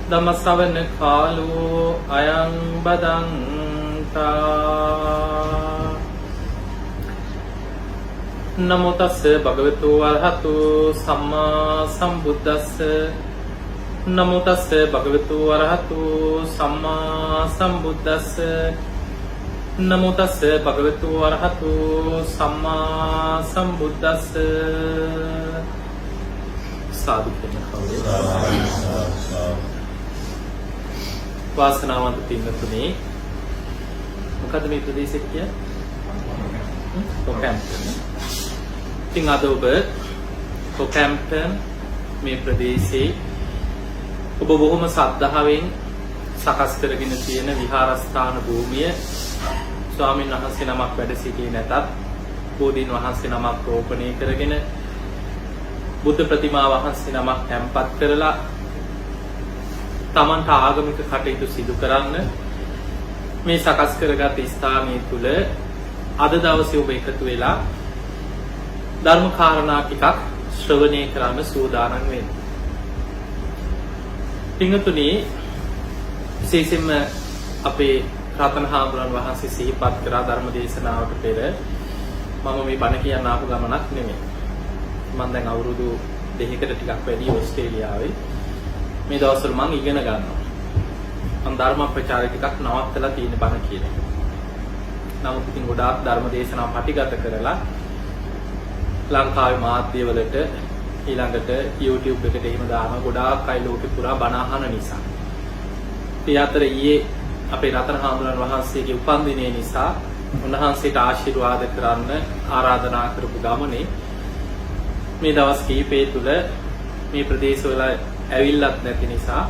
ධම්මස්සවන කාලෝ අයං බදන්තා නමෝ තස්ස භගවතු වරහතු සම්මා සම්බුද්දස්ස නමෝ තස්ස භගවතු වරහතු සම්මා සම්බුද්දස්ස නමෝ තස්ස භගවතු වරහතු සම්මා සම්බුද්දස්ස साधु वासनावंत पिंगतुने මොකද මේ ප්‍රදේශෙත් කියන්නේ කොකැම්ප්ටන්. ඉතින් අද ඔබ කොකැම්ප්ටන් මේ ප්‍රදේශයේ ඔබ බොහොම සද්ධාවෙන් සකස් කරගෙන තියෙන විහාරස්ථාන භූමිය ස්වාමීන් වහන්සේ නමක් වැඩ සිටියේ නැතත් බෝධීන් වහන්සේ නමක් රෝපණය කරගෙන බුද්ධ ප්‍රතිමා වහන්සේ නමක් තැන්පත් කරලා තමන්ට ආගමික කටයුතු සිදු කරන්න මේ සකස් කරගත් ස්ථානය තුල අද දවසේ ඔබ එකතු වෙලා ධර්ම කාරණා ටිකක් ශ්‍රවණය කරන්න සූදානම් වෙන්න. පින්තුනි විශේෂයෙන්ම අපේ රතන හාමුදුරන් වහන්සේ සිහිපත් කරා ධර්ම දේශනාවට පෙර මම මේ බණ කියන්න ආපු ගමනක් නෙමෙයි. මම දැන් අවුරුදු 2කට ටිකක් වැඩි ඕස්ට්‍රේලියාවේ මේ දවස්වල මම ඉගෙන ගන්නවා. මම ධර්ම ප්‍රචාරය ටිකක් නවත්තලා තියෙන බණ කියන එක. නමුත් ඉතින් ගොඩාක් ධර්ම දේශනා පටිගත කරලා ලංකාවේ මාධ්‍යවලට ඊළඟට YouTube එකට එහෙම දාන ගොඩාක් අය ලෝකේ පුරා බණ අහන නිසා. ඒ අතර ඊයේ අපේ රතන හාමුදුරන් වහන්සේගේ උපන්දිනය නිසා උන්වහන්සේට ආශිර්වාද කරන්න ආරාධනා කරපු ගමනේ මේ දවස් කීපය තුල මේ ප්‍රදේශවල ඇවිල්ලත් නැති නිසා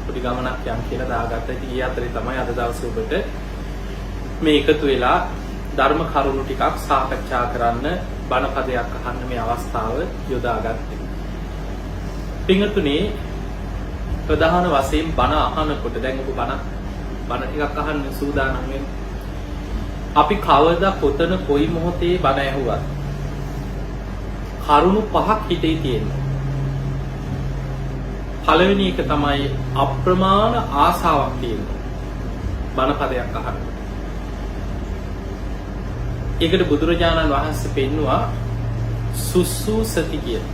පොඩි ගමනක් යම් කියලා දාගත්තා. ඉතින් ඊ අතරේ තමයි අද දවසේ ඔබට මේ එකතු වෙලා ධර්ම කරුණු ටිකක් සාකච්ඡා කරන්න බණ පදයක් අහන්න මේ අවස්ථාව යොදාගත්තේ. පින්තුනේ ප්‍රධාන වශයෙන් බණ අහනකොට දැන් ඔබ බණ ටිකක් අහන්න සූදානම් වෙන්න. අපි කවදා කොතන කොයි මොහොතේ බණ ඇහුවත් කරුණු පහක් හිතේ තියෙනවා. පළවෙනි එක තමයි අප්‍රමාණ ආසාවක් තියෙනවා බණ පදයක් අහන්න. ඒකට බුදුරජාණන් වහන්සේ පෙන්නවා සුසුසති කියන.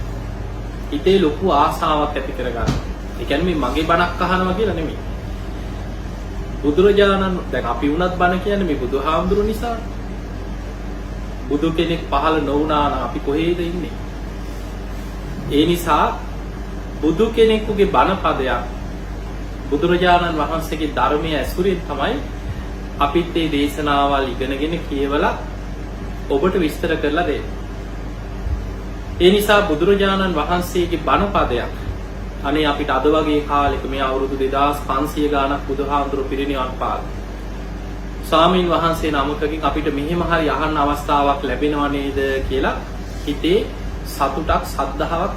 හිතේ ලොකු ආසාවක් ඇති කරගන්න. ඒ කියන්නේ මේ මගේ බණක් අහනවා කියලා නෙමෙයි. බුදුරජාණන් දැන් අපි වුණත් බණ කියන්නේ මේ බුදුහාමුදුරු නිසා. බුදු කෙනෙක් පහළ නොවුනා නම් අපි කොහේද ඉන්නේ? ඒ නිසා බුදු කෙනෙකුගේ බණ පදයක් බුදුරජාණන් වහන්සේගේ ධර්මයේ ඇසුරින් තමයි අපිත් මේ දේශනාවල් ඉගෙනගෙන කියවලා ඔබට විස්තර කරලා දෙන්නේ. ඒ නිසා බුදුරජාණන් වහන්සේගේ බණ පදයක් අනේ අපිට අද වගේ කාලෙක මේ අවුරුදු 2500 ගාණක් බුදුහාමුදුරු පිරිනිවන් පාන ස්වාමීන් වහන්සේ නමකකින් අපිට මෙහෙම හරි අහන්න අවස්ථාවක් ලැබෙනව නේද කියලා හිතේ සතුටක් සද්ධාාවක්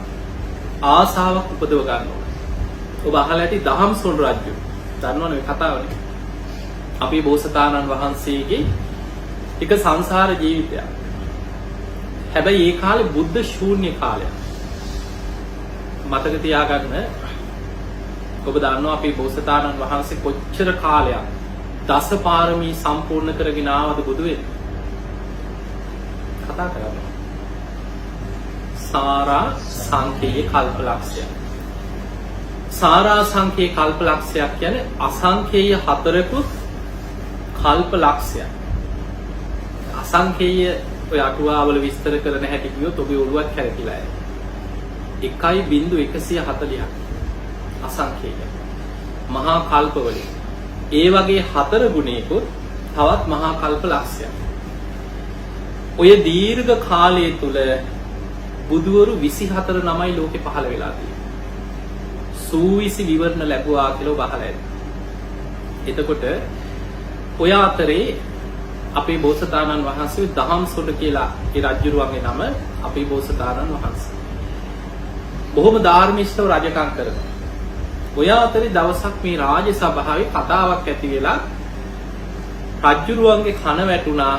ආසාවක් උපදව ගන්නවා. ඔබ අහලා ඇති දහම්සොඬ රජු දන්නවනේ මේ කතාවනේ. අපේ බෝසතාණන් වහන්සේගේ එක සංසාර ජීවිතයක්. හැබැයි ඒ කාලේ බුද්ධ ශූන්‍ය කාලයක්. මතක තියාගන්න. ඔබ දන්නවා අපේ බෝසතාණන් වහන්සේ කොච්චර කාලයක් දස පාරමී සම්පූර්ණ කරගෙන ආවද බුදු වෙන්න? කතා කරනවා. සාරා සංඛේය කල්පලක්ෂය. සාරා සංඛේය කල්පලක්ෂයක් කියන්නේ අසංඛේය හතරකුත් කල්පලක්ෂයක්. අසංඛේය ඔය අටුවාවල විස්තර කරන හැටි කිව්වොත් ඔබේ ඔළුවත් කැරකිලා යයි. 1.140ක් අසංඛේය. මහා කල්පවලින් ඒ වගේ හතර ගුණයකුත් තවත් මහා කල්ප ලක්ෂයක්. ඔය දීර්ඝ කාලය තුල බුදුවරු 24 නමයි ලෝකෙ පහළ වෙලා තියෙන්නේ. සූවිසි විවරණ ලැබුවා කියලා බහලා ඇති. එතකොට ඔය අතරේ අපේ බෝසතාණන් වහන්සේ දහම්සොඬ කියලා ඒ රජුරුවන්ගේ නම අපේ බෝසතාණන් වහන්සේ. බොහොම ධාර්මිෂ්ඨව රජකම් කරනවා. ඔය අතරේ දවසක් මේ රාජ සභාවේ කතාවක් ඇති වෙලා රජුරුවන්ගේ කන වැටුණා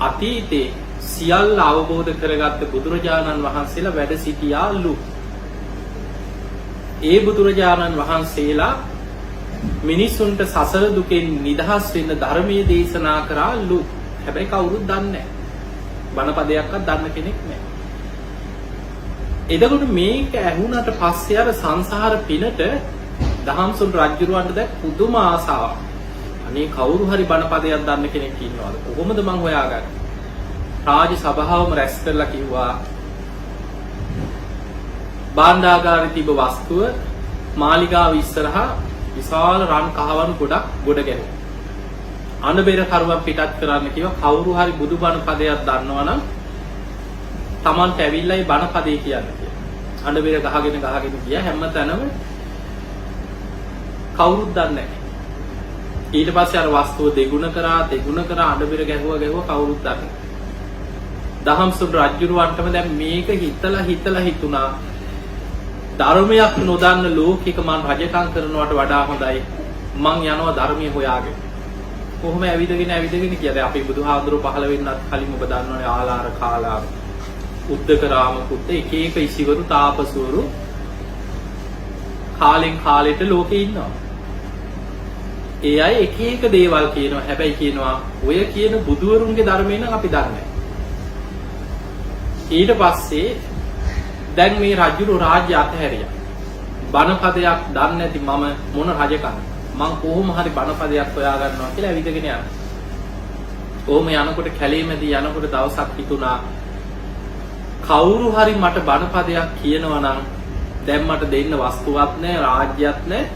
අතීතේ සියල්ල අවබෝධ කරගත්ත බුදුරජාණන් වහන්සේලා වැඩ සිටියාලු. ඒ බුදුරජාණන් වහන්සේලා මිනිසුන්ට සසර දුකෙන් නිදහස් වෙන්න ධර්මයේ දේශනා කරාලු. හැබැයි කවුරුත් දන්නේ නැහැ. බණපදයක්වත් දන්න කෙනෙක් නැහැ. එතකොට මේක ඇහුණට පස්සේ අර සංසාර පිනට දහම්සොඬ රජුරවන්ට දැක් පුදුම ආසාවක්. අනේ කවුරු හරි බණපදයක් දන්න කෙනෙක් ඉන්නවද? කොහොමද මං හොයාගන්නේ? රාජ සභාවම රැස් කරලා කිව්වා භාණ්ඩාගාරේ තිබ වස්තුව මාලිගාව ඉස්සරහා විශාල රන් කහවණු ගොඩක් ගොඩ ගැහුවා. අනබෙර කරුවන් පිටත් කරන්න කිව්වා කවුරු හරි බුදුබණ පදයක් දන්නවනම් Tamanට ඇවිල්ලා ඒ බණ පදේ කියන්න කියලා. අනබෙර ගහගෙන ගියා හැමතැනම කවුරුත් දන්නේ නැහැ. ඊට පස්සේ අර වස්තුව දෙගුණ කරා අනබෙර ගැහුවා කවුරුත් දන්නේ නැහැ. දහම්සොඬ රජුරවන්ටම දැන් මේක හිතලා හිතුණා ධර්මයක් නොදන්න ලෝකෙක මං රජකම් කරනවට වඩා හොඳයි මං යනවා ධර්මයේ හොයාගෙන. කොහොම ඇවිදගෙන කියද අපි බුදුහාඳුරු පහළ වෙන්නත් කලින් ඔබ දන්නවනේ ආලාර කාලාර උද්දකරාම කුත් එක ඉසිවරු තාපසවරු කාලෙන් කාලෙට ලෝකේ ඉන්නවා. ඒ අය එක දේවල් කියනවා. හැබැයි කියනවා ඔය කියන බුදුවරුන්ගේ ධර්මය නම් අපි දන්නේ නැහැ. ඊට පස්සේ දැන් මේ රජුරු රාජ්‍ය අතහැරියා. බණපදයක් දන්නේ නැති මම මොන රජකම මං කොහොම හරි බණපදයක් හොයා ගන්නවා කියලා ඇවිදගෙන යනවා. කොහොම යනකොට කැලේමැදි යනකොට දවසක් හිතුණා කවුරු හරි මට බණපදයක් කියනවා නම් දැන් මට දෙන්න වස්තුවක් නැහැ රාජ්‍යයක් නැහැ.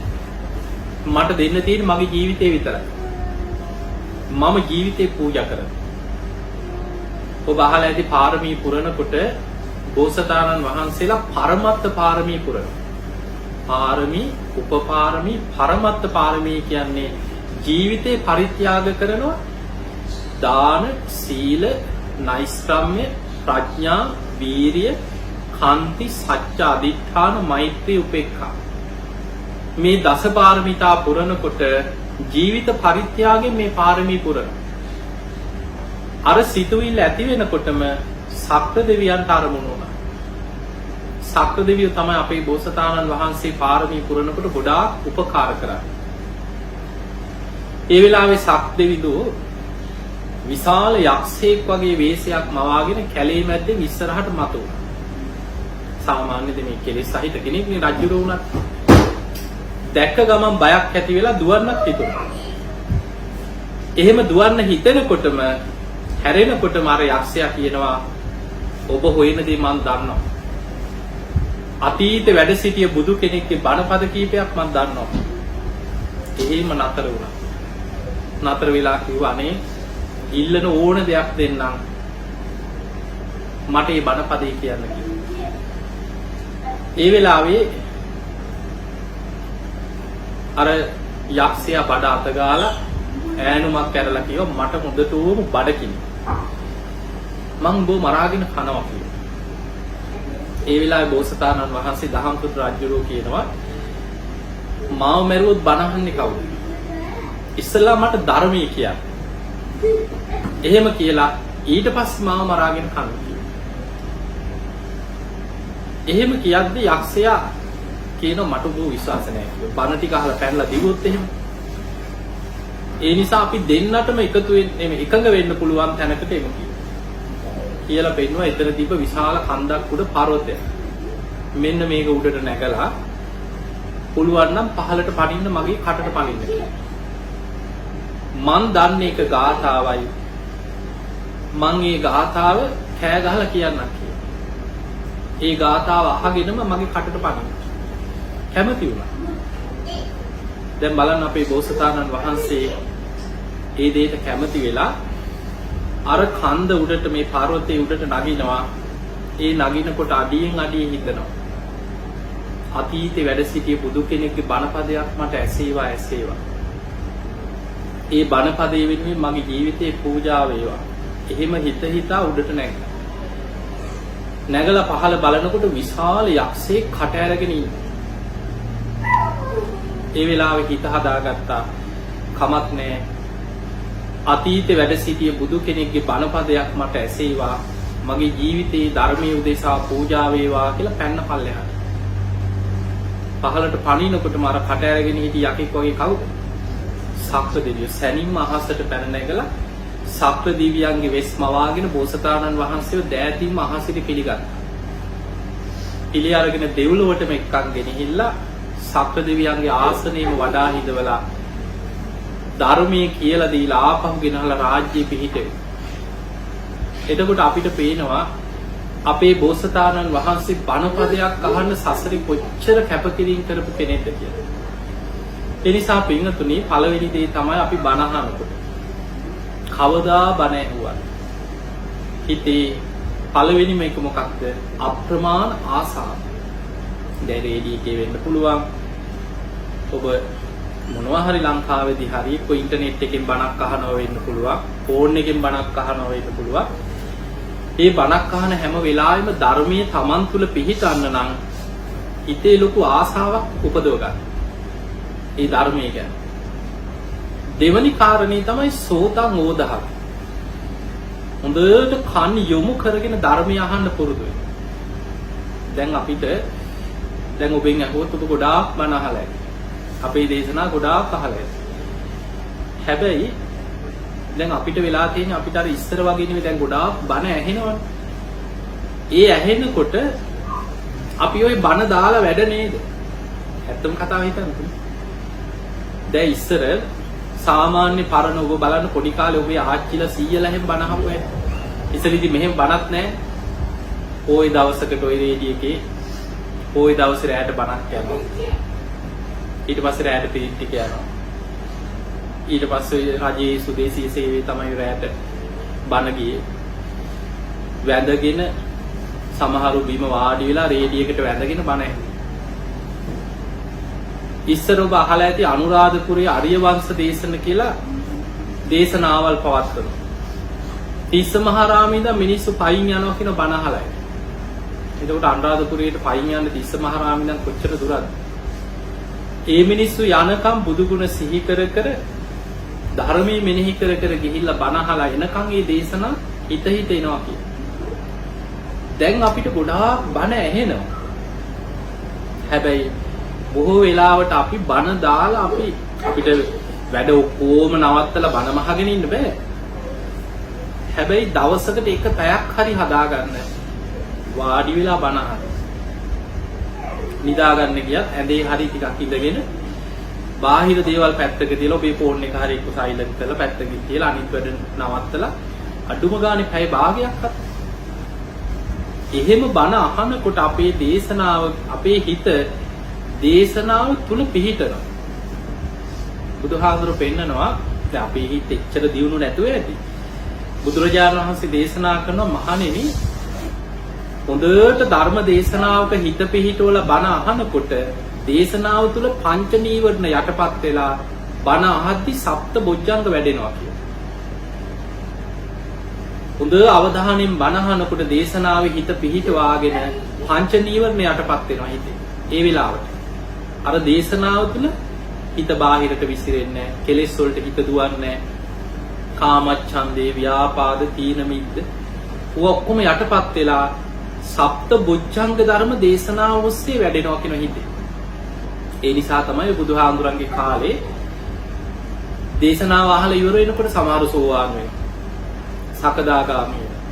මට දෙන්න තියෙන්නේ මගේ ජීවිතේ විතරයි. මම ජීවිතේ පූජා කරනවා. ඔබ අහලා ඇති පාරමී පුරනකොට බෝසතාණන් වහන්සේලා පරමත්ත පාරමී පුරනවා. පාරමී, උපපාරමී, පරමත්ත පාරමී කියන්නේ ජීවිතේ පරිත්‍යාග කරනවා. දාන, සීල, නෛෂ්ක්‍රම්‍ය, ප්‍රඥා, වීරිය, කාන්ති, සත්‍ය, අදිඨාන, මෛත්‍රී, උපේක්ඛා. මේ දස පාරමිතා පුරනකොට ජීවිත පරිත්‍යාගයෙන් මේ පාරමී පුරනවා. අර සිතුවිල්ල ඇති වෙනකොටම සක්‍ර දෙවියන්ට අරමුණු වුණා. සක්‍ර දෙවියෝ තමයි අපේ බෝසතාණන් වහන්සේ පාරමී පුරනකොට ගොඩාක් උපකාර කරන්නේ. ඒ වෙලාවේ සක්‍ර දෙවිදෝ විශාල යක්ෂයෙක් වගේ වේශයක් මවාගෙන කැලේ මැද්දේ ඉස්සරහට මතු වුණා. සාමාන්‍ය දෙමේ කෙලෙස් සහිත කෙනෙක් නේ රජුරෝ වුණත්. දැක්ක ගමන් බයක් ඇති වෙලා දුවන්නත් හිතුණා. එහෙම දුවන්න හිතෙනකොටම හැරෙනකොටම අර යක්ෂයා කියනවා ඔබ හොයන දේ මම දන්නවා. අතීතේ වැඩ සිටිය බුදු කෙනෙක්ගේ බණපද කීපයක් මම දන්නවා. එහෙම නතර වුණා. නතර වෙලා කිව්වා අනේ ඉල්ලන ඕන දෙයක් දෙන්නම්. මට මේ බණපදේ කියන්න කිව්වා. ඒ වෙලාවේ අර යක්ෂයා බඩ අත ගාලා ඈනුමක් ඇරලා කිව්වා මට හොඳටම බඩකිනි. මං බෝ මරාගෙන කනවා කියලා. ඒ වෙලාවේ බෝසතාණන් වහන්සේ දහම්සොඬ රජුරෝ කියනවා මාව මැරුවොත් බණහන්නේ කවුද? ඉස්සෙල්ලා මට ධර්මයේ කියන්න. එහෙම කියලා ඊට පස්සේ මාව මරාගෙන කනවා කියලා. එහෙම කියද්දි යක්ෂයා කියනවා මට බෝ විශ්වාස නැහැ කියලා. බණ ටික අහලා පැනලා දිවුවොත් එහෙම. ඒ නිසා අපි දෙන්නටම එකඟ වෙන්න පුළුවන් තැනකට එමු කියලා පෙන්නවා. එතන තිබ්බ විශාල කන්දක් උඩ පර්වතයක්. මෙන්න මේක උඩට නැගලා පුළුවන් නම් පහළට පනින්න මගේ කටට පනින්න කියලා. මං දන්නේ එක ගාථාවයි. මං ඒ ගාථාව කෑ ගහලා කියන්නම් කියලා. ඒ ගාථාව අහගෙනම මගේ කටට පනින්න. කැමති වුණා. දැන් බලන්න අපේ බෝසතාණන් වහන්සේ ඒ දෙයට කැමති වෙලා අර කන්ද උඩට මේ පර්වතයේ උඩට නගිනවා. ඒ නගිනකොට අඩියෙන් අඩිය හිතනවා අතීතේ වැඩ සිටිය බුදු කෙනෙක්ගේ බණපදයක් මට ඇසේවා. ඒ බණපදයේ වෙනුවෙන් මගේ ජීවිතේ පූජා වේවා. එහෙම හිතා උඩට නැගිලා. නැගලා පහළ බලනකොට විශාල යක්ෂයෙක් කට ඇරගෙන ඉන්නවා. ඒ වෙලාවේ හිත හදාගත්තා කමක් නෑ අතීතේ වැඩ සිටිය බුදු කෙනෙක්ගේ බණපදයක් මට ඇසේවා. මගේ ජීවිතේ ධර්මයේ උදෙසා පූජා වේවා කියලා පැන්න පල්ලෙහාට. පහළට පනිනකොටම අර කට ඇරගෙන හිටි යකෙක් වගේ කවුද? සක්‍ර දෙවියෝ. සැනින්ම අහසට පැන නැගලා සක්‍ර දෙවියන්ගේ වෙස් මවාගෙන බෝසතාණන් වහන්සේව දෑතින්ම අහසට පිළිගත්තා. පිළි අරගෙන දෙව්ලොවටම එක්කන් ගෙනහිල්ලා සක්‍ර දෙවියන්ගේ ආසනයේම වඩා හිඳවලා ධර්මයේ කියලා දීලා ආපහු ගෙනහලා රාජ්‍ය පිහිටෙවි. එතකොට අපිට පේනවා අපේ බෝසතාණන් වහන්සේ බණපදයක් අහන්න සසරේ කොච්චර කැපකිරීම කරපු කෙනෙක්ද කියලා. ඒ නිසා පින්වතුනි පළවෙනි දේ තමයි අපි බණ අහනකොට කවදා බණ ඇහුවත් හිතේ පළවෙනිම එක මොකක්ද? අප්‍රමාණ ආසාව. දැන් රේඩියෝ එකේ වෙන්න පුළුවන්. ඔබ මොනවා හරි ලංකාවේදී හරි කොයි ඉන්ටර්නෙට් එකෙන් බණක් අහනවා වෙන්න පුළුවන්. ෆෝන් එකෙන් බණක් අහනවා වෙන්න පුළුවන්. ඒ බණක් අහන හැම වෙලාවෙම ධර්මයේ Taman තුල පිහිටන්න නම් හිතේ ලොකු ආසාවක් උපදව ගන්න. ඒ ධර්මයේ ගැන. දෙවනි කාරණේ තමයි සෝතං ඕදහ. හොඳට කන් යොමු කරගෙන ධර්මය අහන්න පුරුදු වෙන්න. දැන් අපිට දැන් ඔබෙන් අහුවොත් ඔබ ගොඩාක් බණ අහලා ඇති. අපේ දේශනා ගොඩාක් අහලා ඇති. හැබැයි දැන් අපිට වෙලා තියෙන අපිට අර ඉස්සර වගේ නෙවෙයි දැන් ගොඩාක් බණ ඇහෙනවනේ. ඒ ඇහෙනකොට අපි ওই බණ දාලා වැඩ නේද? ඇත්තම කතාව හිතන්නකෝ. දැන් ඉස්සර සාමාන්‍ය පරණ ඔබ බලන්න පොඩි කාලේ ඔබේ ආච්චිලා සීයලා හැම බණ අහපු ඇයි. ඉස්සෙල්ලාදී මෙහෙම බණක් නැහැ. ওই දවසකට ওই රේඩියෝ එකේ ওই දවසේ රැයට බණක් යනවා. ඊට පස්සේ රැයට පිරිත් ටික යනවා. ඊට පස්සේ රජයේ සුදේශීය සේවයේ තමයි රැයට බණ ගියේ. වැඳගෙන සමහරු බිම වාඩි වෙලා රේඩියෝ එකට වැඳගෙන බණ ඇහුවා. ඉස්සර ඔබ අහලා ඇති අනුරාධපුරයේ ආර්ය වංශ දේශන කියලා දේශනාවල් පවත්වනවා. තිස්ස මහරාමේ ඉඳන් මිනිස්සු පයින් යනවා කියන බණ අහලා ඇති. එතකොට අනුරාධපුරයට පයින් යන්න තිස්ස මහරාමේ ඉඳන් කොච්චර දුරද? ඒ මිනිස්සු යනකම් බුදු ගුණ සිහි කර කර ධර්මයේ මෙනෙහි කර කර ගිහිල්ලා බණ අහලා එනකම් මේ දේශනා හිත හිත එනවා කියන. දැන් අපිට ගොඩාක් බණ ඇහෙනවා. හැබැයි බොහෝ වෙලාවට අපි බණ දාලා අපිට වැඩ ඔක්කොම නවත්තලා බණ අහගෙන ඉන්න බෑ. හැබැයි දවසකට එක පැයක් හරි හදාගන්න වාඩි වෙලා බණ අහන්න. නිදා ගන්න ගියත් ඇඳේ හරි ටිකක් ඉඳගෙන බාහිර දේවල් පැත්තක තියලා ඔබේ ෆෝන් එක හරි එක්ක සයිලන්ට් කරලා පැත්තකින් තියලා අනිත් වැඩ නවත්තලා අඩුම ගානේ පැය භාගයක්වත් එහෙම බණ අහනකොට අපේ දේශනාව අපේ හිත දේශනාව තුල පිහිටනවා. බුදුහාමුදුරුවෝ පෙන්නනවා දැන් අපේ හිත එච්චර දියුණු නැතුව ඇති. බුදුරජාණන් වහන්සේ දේශනා කරනවා මහණෙනි හොඳට ධර්ම දේශනාවක හිත පිහිටවල බණ අහනකොට දේශනාව තුල පංච නීවරණ යටපත් වෙලා බණ අහද්දි සප්ත බොජ්ජංග වැඩෙනවා කියලා. හොඳ අවධානයෙන් බණ අහනකොට දේශනාවේ හිත පිහිටවාගෙන පංච නීවරණ යටපත් වෙනවා හිතේ. ඒ වෙලාවට අර දේශනාව තුළ හිත බාහිරට විසිරෙන්නේ නැහැ. කෙලෙස් වලට හිත දුවන්නේ නැහැ. කාමච්ඡන්දේ, ව්‍යාපාද, තීන මිද්ද ඔක්කොම යටපත් වෙලා සප්ත බොජ්ජංග ධර්ම දේශනාව ඔස්සේ වැඩෙනවා කියන හිතේ. ඒ නිසා තමයි බුදුහාමුදුරන්ගේ කාලේ දේශනාව අහලා ඉවර වෙනකොට සමහර සෝවාන් වෙනවා. සකදාගාමී වෙනවා.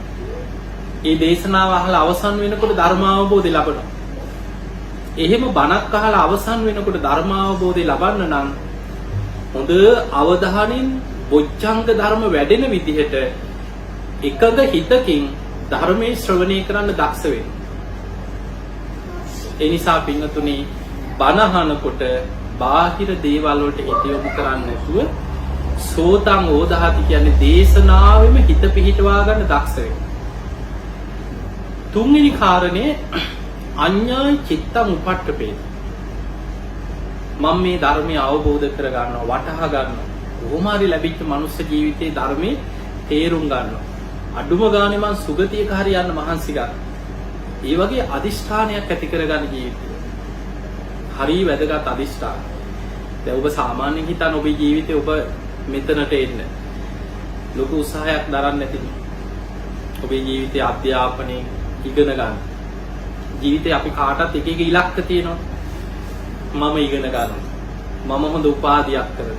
ඒ දේශනාව අහලා අවසන් වෙනකොට ධර්මාවබෝධය ලබනවා. එහෙම බණක් අහලා අවසන් වෙනකොට ධර්මාවබෝධය ලබන්න නම් හොඳ අවධානයෙන් බොජ්ජංග ධර්ම වැඩෙන විදිහට එකඟ හිතකින් ධර්මයේ ශ්‍රවණය කරන්න දක්ෂ වෙන්න. ඒ නිසා පින්වතුනි බණ අහනකොට බාහිර දේවල් වලට හිත යොමු කරන්නේ නැතුව සෝතං ඕදහති කියන්නේ දේශනාවෙම හිත පිහිටවා ගන්න දක්ෂ වෙන්න. තුන්වෙනි කාරණේ අඤ්ඤාය චිත්තං උපට්ඨපේ. මම මේ ධර්මය අවබෝධ කර ගන්නවා, වටහා ගන්නවා. කොහොම හරි ලැබිච්ච මනුස්ස ජීවිතේ ධර්මයේ තේරුම් ගන්නවා. අඩුම ගානේ මං සුගතියක හරි යන්න මහන්සි ගන්නවා. ඒ වගේ අදිෂ්ඨානයක් ඇති කරගන්න ජීවිතේ. හරි වැදගත් අදිෂ්ඨාන. දැන් ඔබ සාමාන්‍යයෙන් හිතන ඔබේ ජීවිතේ ඔබ මෙතනට එන්න ලොකු උත්සාහයක් දරන්නේ නැතිද? ඔබේ ජීවිතයේ අධ්‍යාපනය ඉගෙන ගන්න. ජීවිතේ අපි කාටත් එක එක ඉලක්ක තියෙනවා. මම ඉගෙන ගන්න. මම හොඳ උපාධියක් කරන.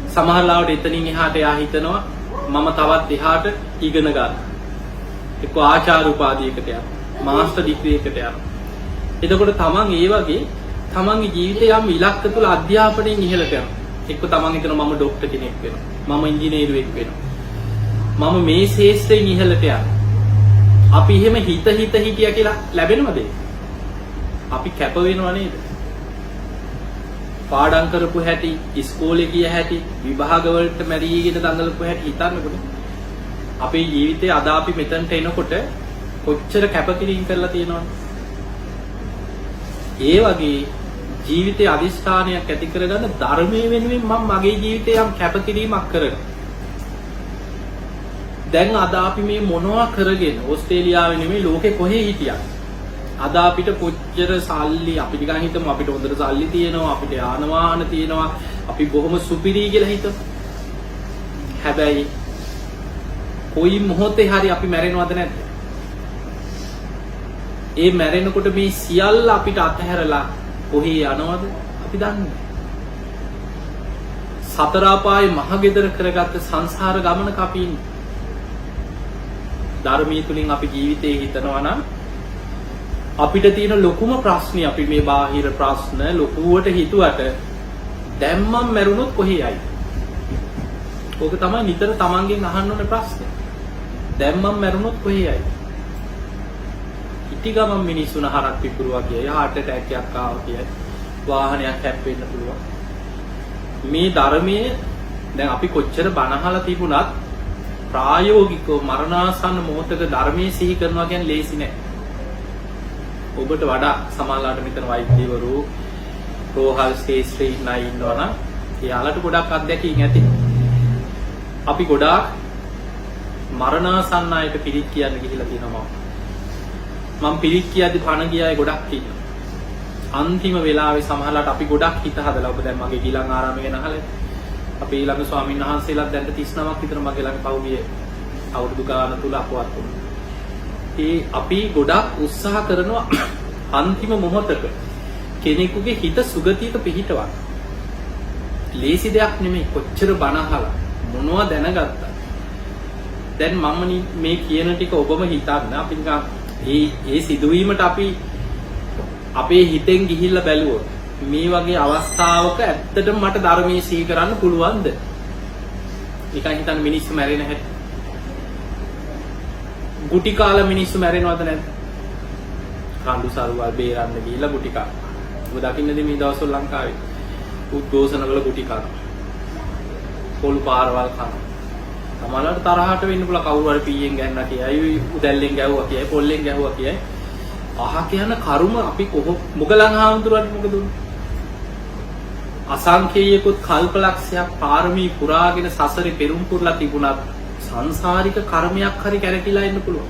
සමහර ලාවට එතනින් එහාට එයා හිතනවා මම තවත් එහාට ඉගෙන ගන්න. එක්ක ආචාර්ය උපාධියකට යනවා. මාස්ටර් ඩිග්‍රී එකට යනවා. එතකොට තමන් ඒ වගේ තමන්ගේ ජීවිතේ යම් ඉලක්ක තුල අධ්‍යාපනයෙන් ඉහළට යනවා. එක්ක තමන් හිතනවා මම ඩොක්ටර් කෙනෙක් වෙනවා. මම ඉංජිනේරුවෙක් වෙනවා. මම මේ ශාස්ත්‍රයෙන් ඉහළට යනවා. අපි එහෙම හිත හිටියා කියලා ලැබෙනවද? අපි කැප වෙනව නේද? පාඩම් කරපු හැටි, ඉස්කෝලේ ගිය හැටි, විභාග වලට මැරීගෙන දඟලපු හැටි හිතන්නකො. අපේ ජීවිතේ අද අපි මෙතනට එනකොට කොච්චර කැපකිරීම කරලා තියෙනවද? ඒ වගේ ජීවිතේ අදිස්ථානයක් ඇති කරගන්න ධර්මයේ වෙනුවෙන් මම මගේ ජීවිතේ යම් කැපකිරීමක් කරනවා. දැන් අද අපි මේ මොනවා කරගෙන ඕස්ට්‍රේලියාවේ නෙමෙයි ලෝකේ කොහේ හිටියත් අද අපිට කොච්චර සල්ලි අපි නිකන් හිතමු අපිට හොඳට සල්ලි තියෙනවා අපිට යාන වාහන තියෙනවා අපි බොහොම සුපිරි කියලා හිතමු. හැබැයි කොයි මොහොතේ හරි අපි මැරෙනවද නැද්ද? ඒ මැරෙනකොට මේ සියල්ල අපිට අතහැරලා කොහේ යනවද අපි දන්නේ. සතර අපායේ මහගෙදර කරගත්ත සංසාර ගමනක අපි ඉන්නේ. ධර්මයේ තුලින් අපි ජීවිතේ හිතනවා නම් අපිට තියෙන ලොකුම ප්‍රශ්නේ අපි මේ බාහිර ප්‍රශ්න ලොකුවට හිතුවට දැන් මම මැරුණොත් කොහේ යයි? ඕක තමයි නිතර තමන්ගෙන් අහන්න ඕනේ ප්‍රශ්නේ. දැන් මම මැරුණොත් කොහේ යයි? ඉති ගමන් මිනිස්සුන හරක් පිපුරුවා කියයි, heart attack එකක් ආවා කියයි, වාහනයක් හැප්පෙන්න පුළුවන්. මේ ධර්මයේ දැන් අපි කොච්චර බණ අහලා තිබුණත් ප්‍රායෝගිකව මරණාසන්න මොහොතක ධර්මයේ සිහි කරනවා කියන්නේ ලේසි නෑ. ඔබට වඩා සමාජලාට මෙතන වෛද්‍යවරු රෝහල් ශාස්ත්‍රයේ ඉන්නවනම් එයාලට ගොඩක් අත්දැකීම් ඇති. අපි ගොඩාක් මරණාසන්න අයට පිළිත් කියන්න ගිහිලා තියෙනවා. මම පිළිත් කියද්දි පණ ගියායි ගොඩක් ඉන්නවා. අන්තිම වෙලාවේ සමහරලාට අපි ගොඩක් හිත හදලා ඔබ දැන් මගේ ගිලන් ආරාමය ගැන අහලා අපි ළඟ ස්වාමීන් වහන්සේලාත් දැන් 39ක් විතර මගේ ළඟ පහුගිය අවුරුදු ගාන තුල අපවත් වුණා. ඒ අපි ගොඩක් උත්සාහ කරනවා අන්තිම මොහොතක කෙනෙකුගේ හිත සුගතියක පිහිටවන්න. ලේසි දෙයක් නෙමෙයි. කොච්චර බණ අහලා මොනවා දැනගත්තා. දැන් මම මේ කියන ටික ඔබම හිතන්න. අපි ඒ සිදුවීමට අපි අපේ හිතෙන් ගිහිල්ලා බැලුවොත් මේ වගේ අවස්ථාවක ඇත්තටම මට ධර්මයේ සිහි කරන්න පුළුවන්ද? නිකන් හිතන්න මිනිස්සු මැරෙන හැටි. ගුටි කාලා මිනිස්සු මැරෙනවද නැද්ද? කඳු සරුවල් බේරන්න ගිහිල්ලා ගුටි කාලා. ඔබ දකින්නද මේ දවස්වල ලංකාවේ උද්ඝෝෂණවල ගුටි කාලා. පොළු පාරවල් කනවා. තමලට තරහට වෙන්න පුළුවන් කවුරු හරි පීයෙන් ගන්නා කියයි, උදැල්ලෙන් ගැහුවා කියයි, පොල්ලෙන් ගැහුවා කියයි. අහ කියන කර්ම අපි මොගලන් හාමුදුරුවන්ට මොකද උනේ? අසංකේයකුත් කල්පලක්ෂයක් පාරමී පුරාගෙන සසරේ පෙරම් පුරලා තිබුණත් සංසාරික කර්මයක් හරි කැරකිලා ඉන්න පුළුවන්.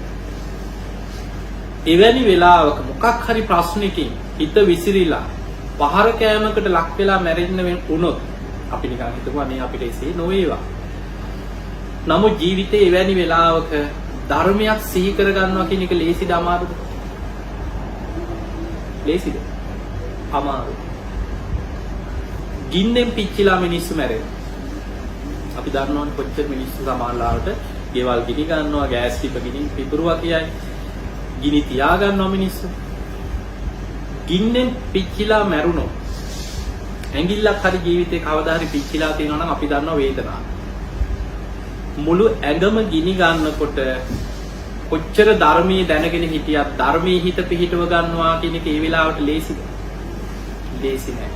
එවැනි වෙලාවක මොකක් හරි ප්‍රශ්නකින් හිත විසිරිලා පහර කෑමකට ලක් වෙලා මැරෙන්න වුණොත් අපි නිකන් හිතමු අනේ අපිට එසේ නොවේවා. නමුත් ජීවිතේ එවැනි වෙලාවක ධර්මයක් සිහි කරගන්නවා කියන එක ලේසිද අමාරුද? ලේසිද? අමාරුයි. ගින්නෙන් පිච්චිලා මිනිස්සු මැරෙනවා. අපි දන්නවනේ කොච්චර මිනිස්සු සමාජලාවට ගෙවල් ගිනි ගන්නවා, ගෑස් ටික ගිනි පිපුරුවා කියයි. ගිනි තියා ගන්නවා මිනිස්සු. ගින්නෙන් පිච්චිලා මැරුණොත් ඇඟිල්ලක් හරි ජීවිතේ කවදා හරි පිච්චිලා තියෙනවා නම් අපි දන්නවා වේදනාව. මුළු ඇඟම ගිනි ගන්නකොට කොච්චර ධර්මයේ දැනගෙන හිටියත් ධර්මයේ හිත පිහිටව ගන්නවා කියන එක ඒ වෙලාවට ලේසිද? ලේසි නෑ.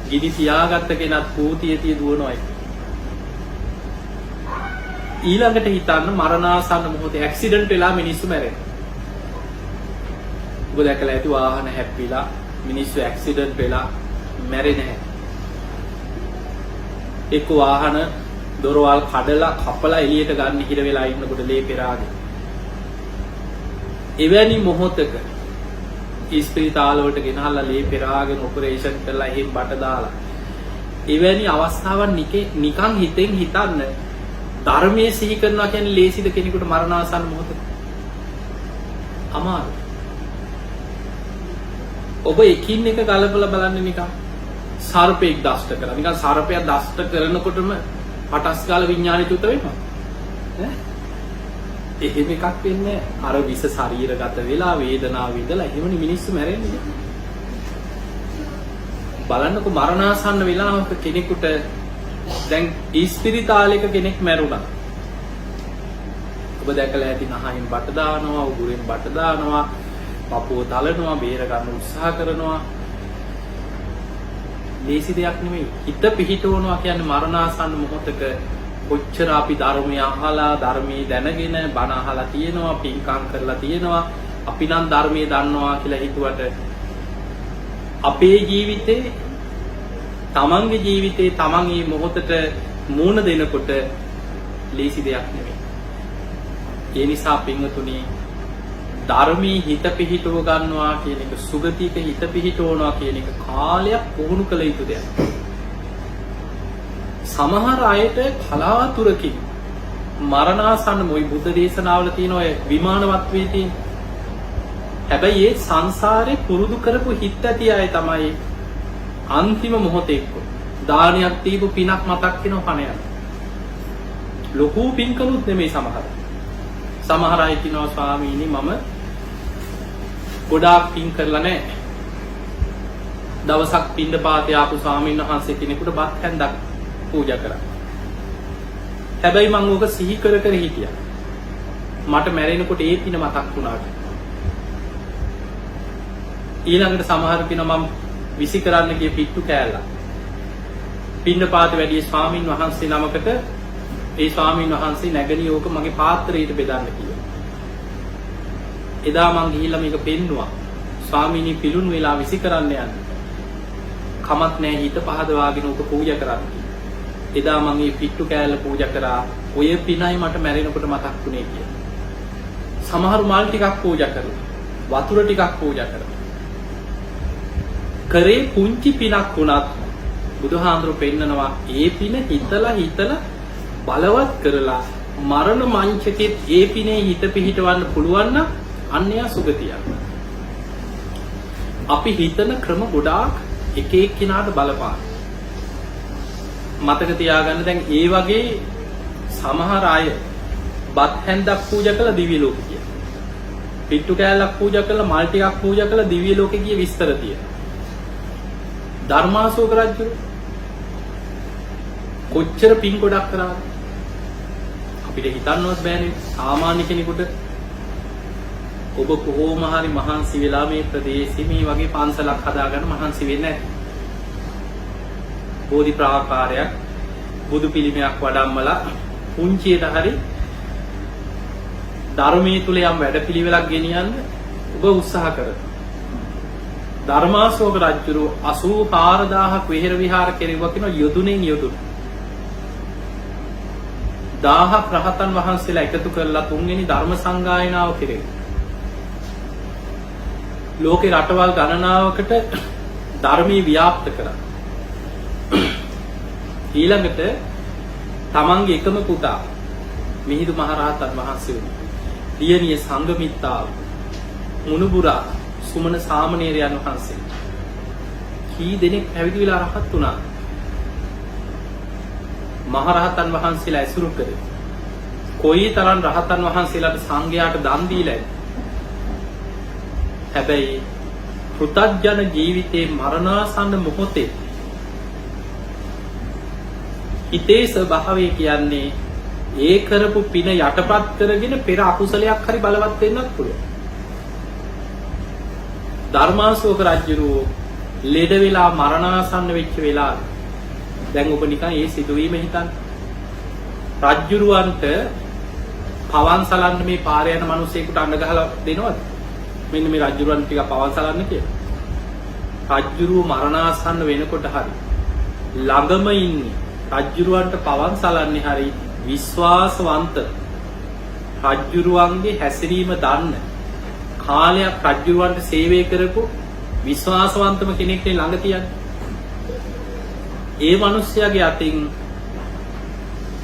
ගිනි තියාගත්ත කෙනත් පූතියතිය දුවනවා. ඊළඟට හිතන්න මරණාසන්න මොහොතේ ඇක්සිඩන්ට් වෙලා මිනිස්සු මැරෙනවා. ඔබ දැකලා ඇති වාහන හැප්පිලා මිනිස්සු ඇක්සිඩන්ට් වෙලා මැරෙන්නේ නැහැ. එක්ක වාහන දොරවල් කඩලා කපලා එළියට ගන්න හිර වෙලා ඉන්නකොට ලේ පෙරාගෙන. එවැනි මොහොතක ඉස්පිරිතාල වලට ගෙනහල්ලා ලේ පෙරාගෙන ඔපරේෂන් කරලා එහෙම බට දාලා. එවැනි අවස්ථාවන් නිකන් හිතෙන් හිතන්න ධර්මයේ සිහි කරනවා කියන්නේ ලේසිද කෙනෙකුට මරණාසන්න මොහොතක? අමාරුයි. ඔබ එකින් එක ගලපලා බලන්න නිකන් සර්පෙක් දෂ්ට කරලා නිකන් සර්පයා දෂ්ට කරනකොටම පටස් ගාලා විඥාණය චුත වෙනවා ඈ එහෙම එකක් වෙන්නේ අර විස ශරීරගත වෙලා වේදනාව විඳලා එහෙමනේ මිනිස්සු මැරෙන්නේ බලන්නකො මරණාසන්න වෙලාවක කෙනෙකුට දැන් ඉස්පිරිතාලයක කෙනෙක් මැරුණා ඔබ දැකලා ඇති නහයෙන් බට දානවා උගුරෙන් බට දානවා පපුව තලනවා බේර ගන්න උත්සාහ කරනවා ලේසි දෙයක් නෙමෙයි හිත පිහිටවනවා කියන්නේ මරණාසන්න මොහොතක කොච්චර අපි ධර්මය අහලා ධර්මයේ දැනගෙන බණ අහලා තියෙනවා පින්කම් කරලා තියෙනවා අපි නම් ධර්මයේ දන්නවා කියලා හිතුවට අපේ ජීවිතේ තමන්ගේ ජීවිතේ තමන් මේ මොහොතට මූණ දෙනකොට ලේසි දෙයක් නෙමෙයි ඒ නිසා පින්වතුනි ධර්මී හිත පිහිටව ගන්නවා කියන එක සුගතියක හිත පිහිටවනවා කියන එක කාලයක් පුහුණු කළ යුතු දෙයක්. සමහර අයට කලාතුරකින් මරණාසන්න මොයි බුද්ධ දේශනාවල තියෙන ඔය විමානවත් වේ තියෙන. හැබැයි ඒ සංසාරේ පුරුදු කරපු හිත ඇති අය තමයි අන්තිම මොහොතේ දානයක් දීපු පිනක් මතක් වෙනව කණ යන. ලොකු පින්කලුත් නෙමෙයි සමහර. සමහර අය කියනවා ස්වාමීනි මම ගොඩාක් පින් කරලා නැහැ. දවසක් පින්දපාතේ ආපු ස්වාමීන් වහන්සේ කෙනෙකුට බත් හැන්දක් පූජා කරා. හැබැයි මම ඕක සිහි කර කර හිටියා. මට මැරෙනකොට ඒ පින මතක් වුණාට. ඊළඟට සමහර කෙනා මම විසි කරන්න ගිය පිට්ටු කෑල්ලා. පින්දපාතේ වැඩි ස්වාමීන් වහන්සේ නමකට ඒ ස්වාමීන් වහන්සේ නැගණිය ඕක මගේ පාත්‍රයට බෙදන්න කිව්වා. එදා මං ගිහිල්ලා මේක පෙන්නුවා. ස්වාමීනි පිලුණු වෙලා විසි කරන්න යන්න. කමක් නැහැ හිත පහදවාගෙන ඕක පූජා කරන්න. එදා මං මේ පිට්ටු කෑල්ල පූජා කරා. ඔය පිනයි මට මැරෙනකොට මතක් වුණේ කියලා. සමහරු මල් ටිකක් පූජා කරලා. වතුර ටිකක් පූජා කරලා. කරේ පුංචි පිනක් වුණත් බුදුහාඳුරු පෙන්නනවා ඒ පින හිතලා බලවත් කරලා මරණ මංචකෙත් ඒ පිනේ හිත පිහිටවන්න පුළුවන් නම් අන්‍යයා සුගතියක්. අපි හිතන ක්‍රම ගොඩාක් එක එක්කිනාට බලපාන. මතක තියාගන්න දැන් ඒ වගේ සමහර අය බත් හැන්දක් පූජා කළා දිව්‍ය ලෝකෙ ගියා. පිට්ටු කෑල්ලක් පූජා කළා මල් ටිකක් පූජා කළා දිව්‍ය ලෝකෙ ගිය විස්තර තියෙනවා. ධර්මාශෝක රජු කොච්චර පින් ගොඩක් කරාද? අපිට හිතන්නවත් බෑනේ සාමාන්‍ය කෙනෙකුට ඔබ කොහොම හරි මහන්සි වෙලා මේ ප්‍රදේශෙ මේ වගේ පන්සලක් හදාගන්න මහන්සි වෙන්නේ නැහැ. බෝධි ප්‍රාකාරයක් බුදු පිළිමයක් වඩම්මලා පුංචියට හරි ධර්මයේ තුල යම් වැඩපිළිවෙලක් ගෙනියන්න ඔබ උත්සාහ කරනවා. ධර්මාශෝක රජුරු 84000ක් විහෙර විහාර කෙරෙව්වා කියන යොදුනෙන් යොදුන 1000ක් රහතන් වහන්සේලා එකතු කරලා තුන්වෙනි ධර්ම සංගායනාව කෙරෙව්වා. ලෝකේ රටවල් ගණනාවකට ධර්මී ව්‍යාප්ත කරා. ඊළඟට තමන්ගේ එකම පුතා මිහිඳු මහරහතන් වහන්සේ වුණා. දියණිය සංඝමිත්තාව මුණුබුරා සුමන සාමණේරයන් වහන්සේ කී දෙනෙක් පැවිදි වෙලා රහත් වුණා. මහරහතන් වහන්සේලා ඇසුරු කරේ කොයිතරම් රහතන් වහන්සේලාට සංඝයාට දන් දීලා ඇද්ද? හැබැයි පෘථග්ජන ජීවිතේ මරණාසන්න මොහොතේ හිතේ ස්වභාවය කියන්නේ ඒ කරපු පින යටපත් කරගෙන පෙර අකුසලයක් හරි බලවත් වෙන්නත් පුළුවන්. ධර්මාශෝක රජුරෝ ලෙඩ වෙලා මරණාසන්න වෙච්ච වෙලාවේ දැන් ඔබ නිකන් ඒ සිදුවීම හිතන්න. රජුරවන්ට පවන් සලන්න මේ පාරේ යන මිනිස්සෙකුට අඬ ගහලා දෙනවද? මෙන්න මේ රජුරවන් ටික පවන් සලන්න කියලා. රජුරුව මරණාසන්න වෙනකොට හරි ළඟම ඉන්නේ රජුරවන්ට පවන් සලන්නේ හරි විශ්වාසවන්ත රජුරුවන්ගේ හැසිරීම දන්න කාලයක් රජුරවන්ට සේවය කරපු විශ්වාසවන්තම කෙනෙක් ළඟ තියන්නේ. ඒ මිනිස්යාගේ අතින්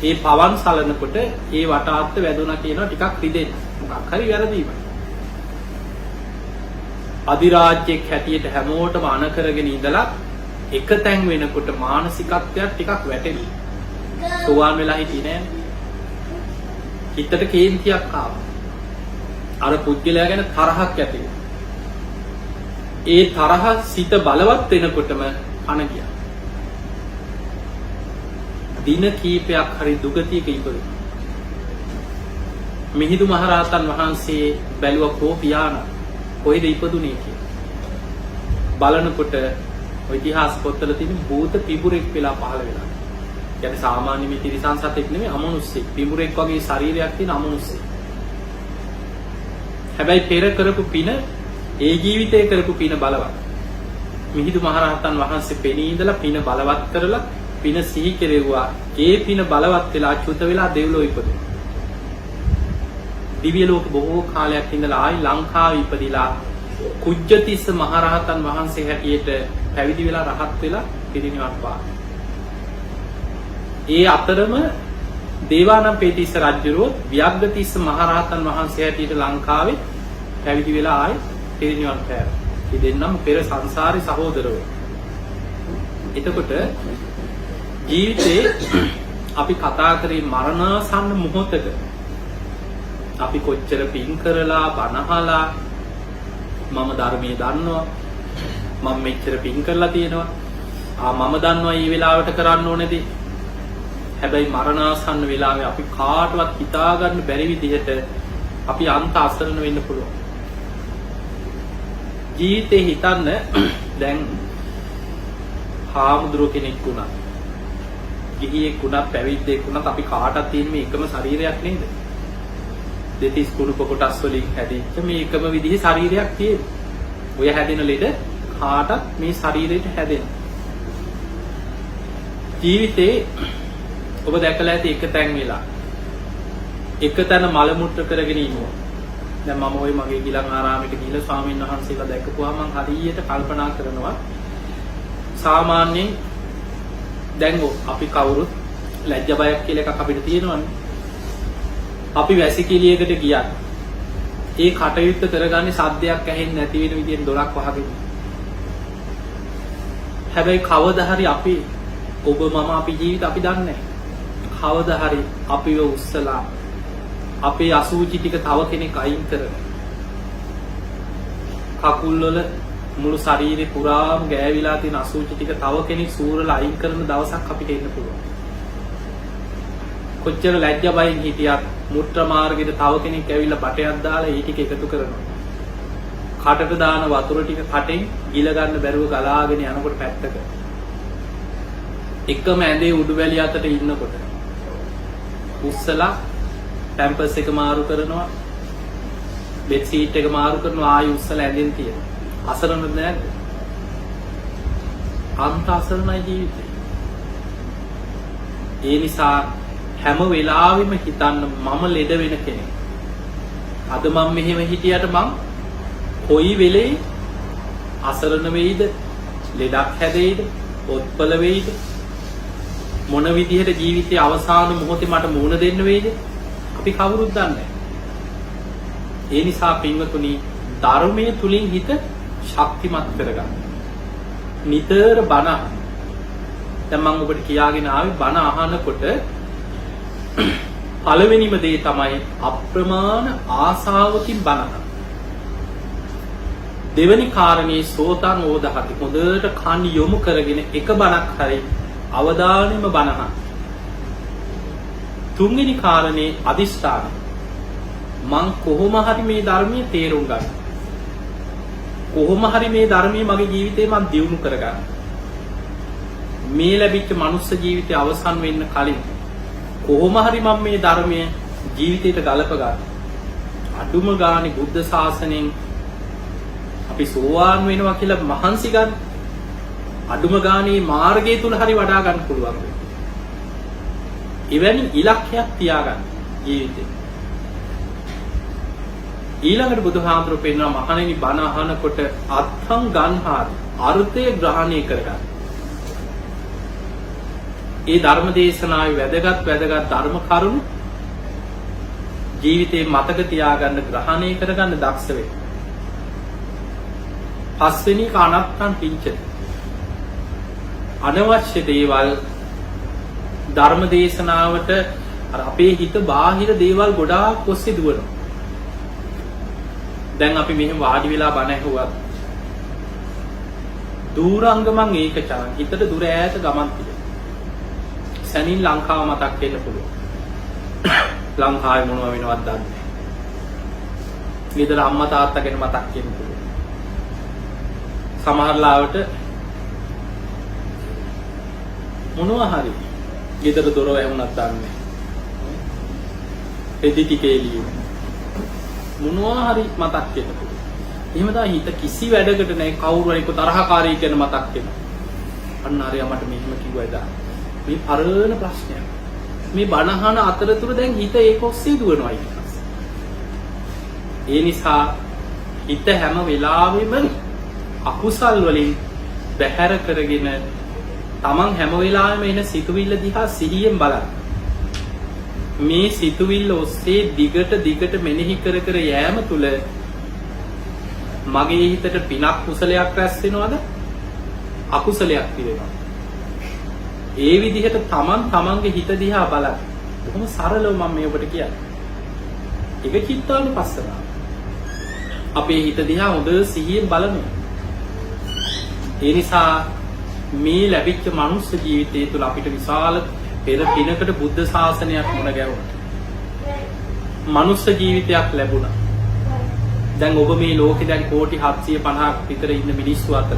ඒ පවන් සලනකොට ඒ වටාත්ත වැදුනා කියනවා ටිකක් රිදෙන්න. මොකක් හරි වැරදීමක්. අධිරාජ්‍යයක් හැටියට හැමෝටම අණ කරගෙන ඉඳලා එක තැන් වෙනකොට මානසිකත්වයක් ටිකක් වැටෙනවා. සෝවාන් වෙලා හිටියේ නෑනේ. හිතට කේන්තියක් ආවා. අර පුද්ගලයා ගැන තරහක් ඇති වුණා. ඒ තරහ සිත බලවත් වෙනකොටම අණ ගියා. දින කීපයක් හරි දුගතියක ඉපදුණා. මිහිඳු මහරහතන් වහන්සේ බැලුවා කෝ පියාණන් කොහෙද ඉපදුනේ කියලා. බලනකොට ඔය ඉතිහාස පොත්වල තියෙන භූත පිඹුරෙක් වෙලා පහළ වෙලා. කියන්නේ සාමාන්‍ය මේ තිරිසන් සතෙක් නෙමෙයි අමනුස්සෙක්. පිඹුරෙක් වගේ ශරීරයක් තියෙන අමනුස්සෙක්. හැබැයි පෙර කරපු පින ඒ ජීවිතේ කරපු පින බලවත්. මිහිඳු මහරහතන් වහන්සේ පෙනී ඉඳලා පින බලවත් කරලා පින සිහි කෙරෙව්වා. ඒ පින බලවත් වෙලා චුත වෙලා දෙව්ලොව ඉපදුණා. දිව්‍ය ලෝක බොහෝ කාලයක් ඉඳලා ආයි ලංකාවේ ඉපදිලා කුජ්ජතිස්ස මහරහතන් වහන්සේ හැටියට පැවිදි වෙලා රහත් වෙලා පිරිනිවන් පාන. ඒ අතරම දේවානම්පියතිස්ස රජුරෝ ව්‍යග්ගතිස්ස මහරහතන් වහන්සේ හැටියට ලංකාවේ පැවිදි වෙලා ආයි පිරිනිවන් පෑවා. මේ දෙන්නම පෙර සංසාරේ සහෝදරවෝ. එතකොට ජීවිතේ අපි කතා කරේ මරණාසන්න මොහොතක අපි කොච්චර පින් කරලා බණහලා මම ධර්මයේ දන්නවා මම මෙච්චර පින් කරලා තියෙනවා මම දන්නවා මේ වෙලාවට කරන්න ඕනේදී හැබැයි මරණාසන්න වෙලාවේ අපි කාටවත් හිතා ගන්න බැරි විදිහට අපි අන්ත අසරණ වෙන්න පුළුවන් ජීවිතේ හිතන්න දැන් හාමුදුරුව කෙනෙක් වුණා ගිහියෙක් වුණා පැවිද්දෙක් වුණා අපි කාටවත් තියෙන මේ එකම ශරීරයක් නේද දෙතිස් කුණුප කොටස් වලින් හැදිච්ච මේ එකම විදිහේ ශරීරයක් තියෙන. ඔය හැදෙන ලෙඩ කාටත් මේ ශරීරයට හැදෙන. ජීවිතේ ඔබ දැකලා ඇති එක තැන් වෙලා එක තැන මල මුත්‍ර කරගෙන ඉන්නවා. දැන් මම ওই මගේ ගිලන් ආරාමයට ගිහිල්ලා ස්වාමීන් වහන්සේලා දැක්කපුවාම මම හරියට කල්පනා කරනවා සාමාන්‍යයෙන් දැන් අපි කවුරුත් ලැජ්ජ බයක් කියලා එකක් අපිට තියෙනවනේ. අපි වැසිකිළියකට ගියත් ඒ කටයුත්ත කරගන්නේ සද්දයක් ඇහෙන්නේ නැති වෙන විදිහෙන් දොරක් වහගෙන. හැබැයි කවදා හරි අපි ඔබ මම අපි ජීවිත අපි දන්නේ නැහැ. කවදා හරි අපිව උස්සලා අපේ අසුචි ටික තව කෙනෙක් අයින් කරන. කකුල් වල මුළු ශරීරේ පුරාම ගෑවිලා තියෙන අසුචි ටික තව කෙනෙක් සූරලා අයින් කරන දවසක් අපිට එන්න පුළුවන්. කොච්චර ලැජ්ජ බයෙන් හිටියත් මුත්‍ර මාර්ගෙට තව කෙනෙක් ඇවිල්ලා බටයක් දාලා ඒ ටික එකතු කරනවා. කටට දාන වතුර ටික කටෙන් ගිල ගන්න බැරුව ගලාගෙන යනකොට පැත්තක. එකම ඇඳේ උඩුවැලිය අතට ඉන්නකොට උස්සලා පැම්පස් එක මාරු කරනවා. බෙඩ් සීට් එක මාරු කරනවා ආයෙ උස්සලා ඇඳෙන් තියෙනවා. අසරණද නැද්ද? අන්ත අසරණයි ජීවිතේ. ඒ නිසා හැම වෙලාවෙම හිතන්න මම ලෙඩ වෙන කෙනෙක්. අද මම මෙහෙම හිටියට මං කොයි වෙලේ අසරණ වෙයිද, ලෙඩක් හැදෙයිද, ඔත්පල වෙයිද, මොන විදිහට ජීවිතයේ අවසාන මොහොතේ මට මුහුණ දෙන්න වෙයිද? අපි කවුරුත් දන්නේ නැහැ. ඒ නිසා පින්වතුනි ධර්මයේ තුලින් හිත ශක්තිමත් කරගන්න. නිතර බණ දැන් මම ඔබට කියාගෙන ආවේ බණ අහනකොට පළවෙනිම දේ තමයි අප්‍රමාණ ආසාවකින් බණ. දෙවෙනි කාරණේ සෝතං ඕදහති හොඳට කන් යොමු කරගෙන එක බණක් හරි අවධානයෙන්ම බණ අහන්න. තුන්වෙනි කාරණේ අදිෂ්ඨාන. මං කොහොම හරි මේ ධර්මයේ තේරුම් ගන්න. කොහොම හරි මේ ධර්මයේ මගේ ජීවිතේ මං දියුණු කරගන්න. මේ ලැබිච්ච මනුස්ස ජීවිතය අවසන් වෙන්න කලින් කොහොම හරි මම මේ ධර්මය ජීවිතයට ගලප ගන්න. අඩුම ගානේ බුද්ධ ශාසනයෙන් අපි සෝවාන් වෙනවා කියලා මහන්සි ගන්න. අඩුම ගානේ මාර්ගය තුල හරි වඩා ගන්න පුළුවන්. එවැනි ඉලක්කයක් තියාගන්න ජීවිතේ. ඊළඟට බුදුහාමුදුරුවෝ පෙන්වන මහණෙනි බණ අහනකොට අත්ථං ගන්හාරි අර්ථය ග්‍රහණය කරගන්න. ඒ ධර්ම දේශනාවේ වැදගත් ධර්ම කරුණු ජීවිතේ මතක තියාගන්න ග්‍රහණය කරගන්න දක්ෂ වෙන්න. පස්වෙනි එක අනත්තං පිංචති. අනවශ්‍ය දේවල් ධර්ම දේශනාවට අපේ හිත බාහිර දේවල් ගොඩාක් ඔස්සේ දුවනවා. දැන් අපි මෙහෙම වාඩි වෙලා බණ ඇහුවත් දූරංගමං ඒකචරං හිතට දුර ඈත ගමන් තියෙනවා. සැනින් ලංකාව මතක් වෙන්න පුළුවන්. ලංකාවේ මොනවා වෙනවද දන්නේ නැහැ. ගෙදර අම්මා තාත්තා ගැන මතක් වෙන්න පුළුවන්. සමහර ලාවට මොනවා හරි ගෙදර දොර වැහුණක් දන්නේ නැහැ. එදි ටිකේ ලියු මොනවා හරි මතක් වෙන්න පුළුවන්. එහෙම තමයි හිත කිසි වැඩකට නැහැ කවුරු හරි තරහකාරී කියන මතක් වෙනවා. අන්න හරිය මට මෙහෙම කිව්වා එදා. මේ පරණ ප්‍රශ්නයක්. මේ බණහන අතරතුර දැන් හිත ඒක ඔස්සේ දුවනවා ඊට පස්සේ. ඒ නිසා හිත හැම වෙලාවෙම අකුසල් වලින් බැහැර කරගෙන තමන් හැම වෙලාවෙම එන සිතුවිල්ල දිහා සිහියෙන් බලන්න. මේ සිතුවිල්ල ඔස්සේ දිගට මෙනෙහි කර යෑම තුල මගේ හිතට පිනක් කුසලයක් රැස් වෙනවද? අකුසලයක් පිරෙනවා. ඒ විදිහට තමන්ගේ හිත දිහා බලන්න. කොහොම සරලව මම මේ ඔබට කියන්නේ. ඒක චිත්තානුපස්සනාව. අපේ හිත දිහා හොඳ සිහියෙන් බලමු. ඒ නිසා මේ ලැබිච්ච මනුස්ස ජීවිතය තුළ අපිට විශාල පෙර පිනකට බුද්ධ ශාසනයක් මුණ ගැහුණා. මනුස්ස ජීවිතයක් ලැබුණා. දැන් ඔබ මේ ලෝකේ දැන් කෝටි 750ක් විතර ඉන්න මිනිස්සු අතර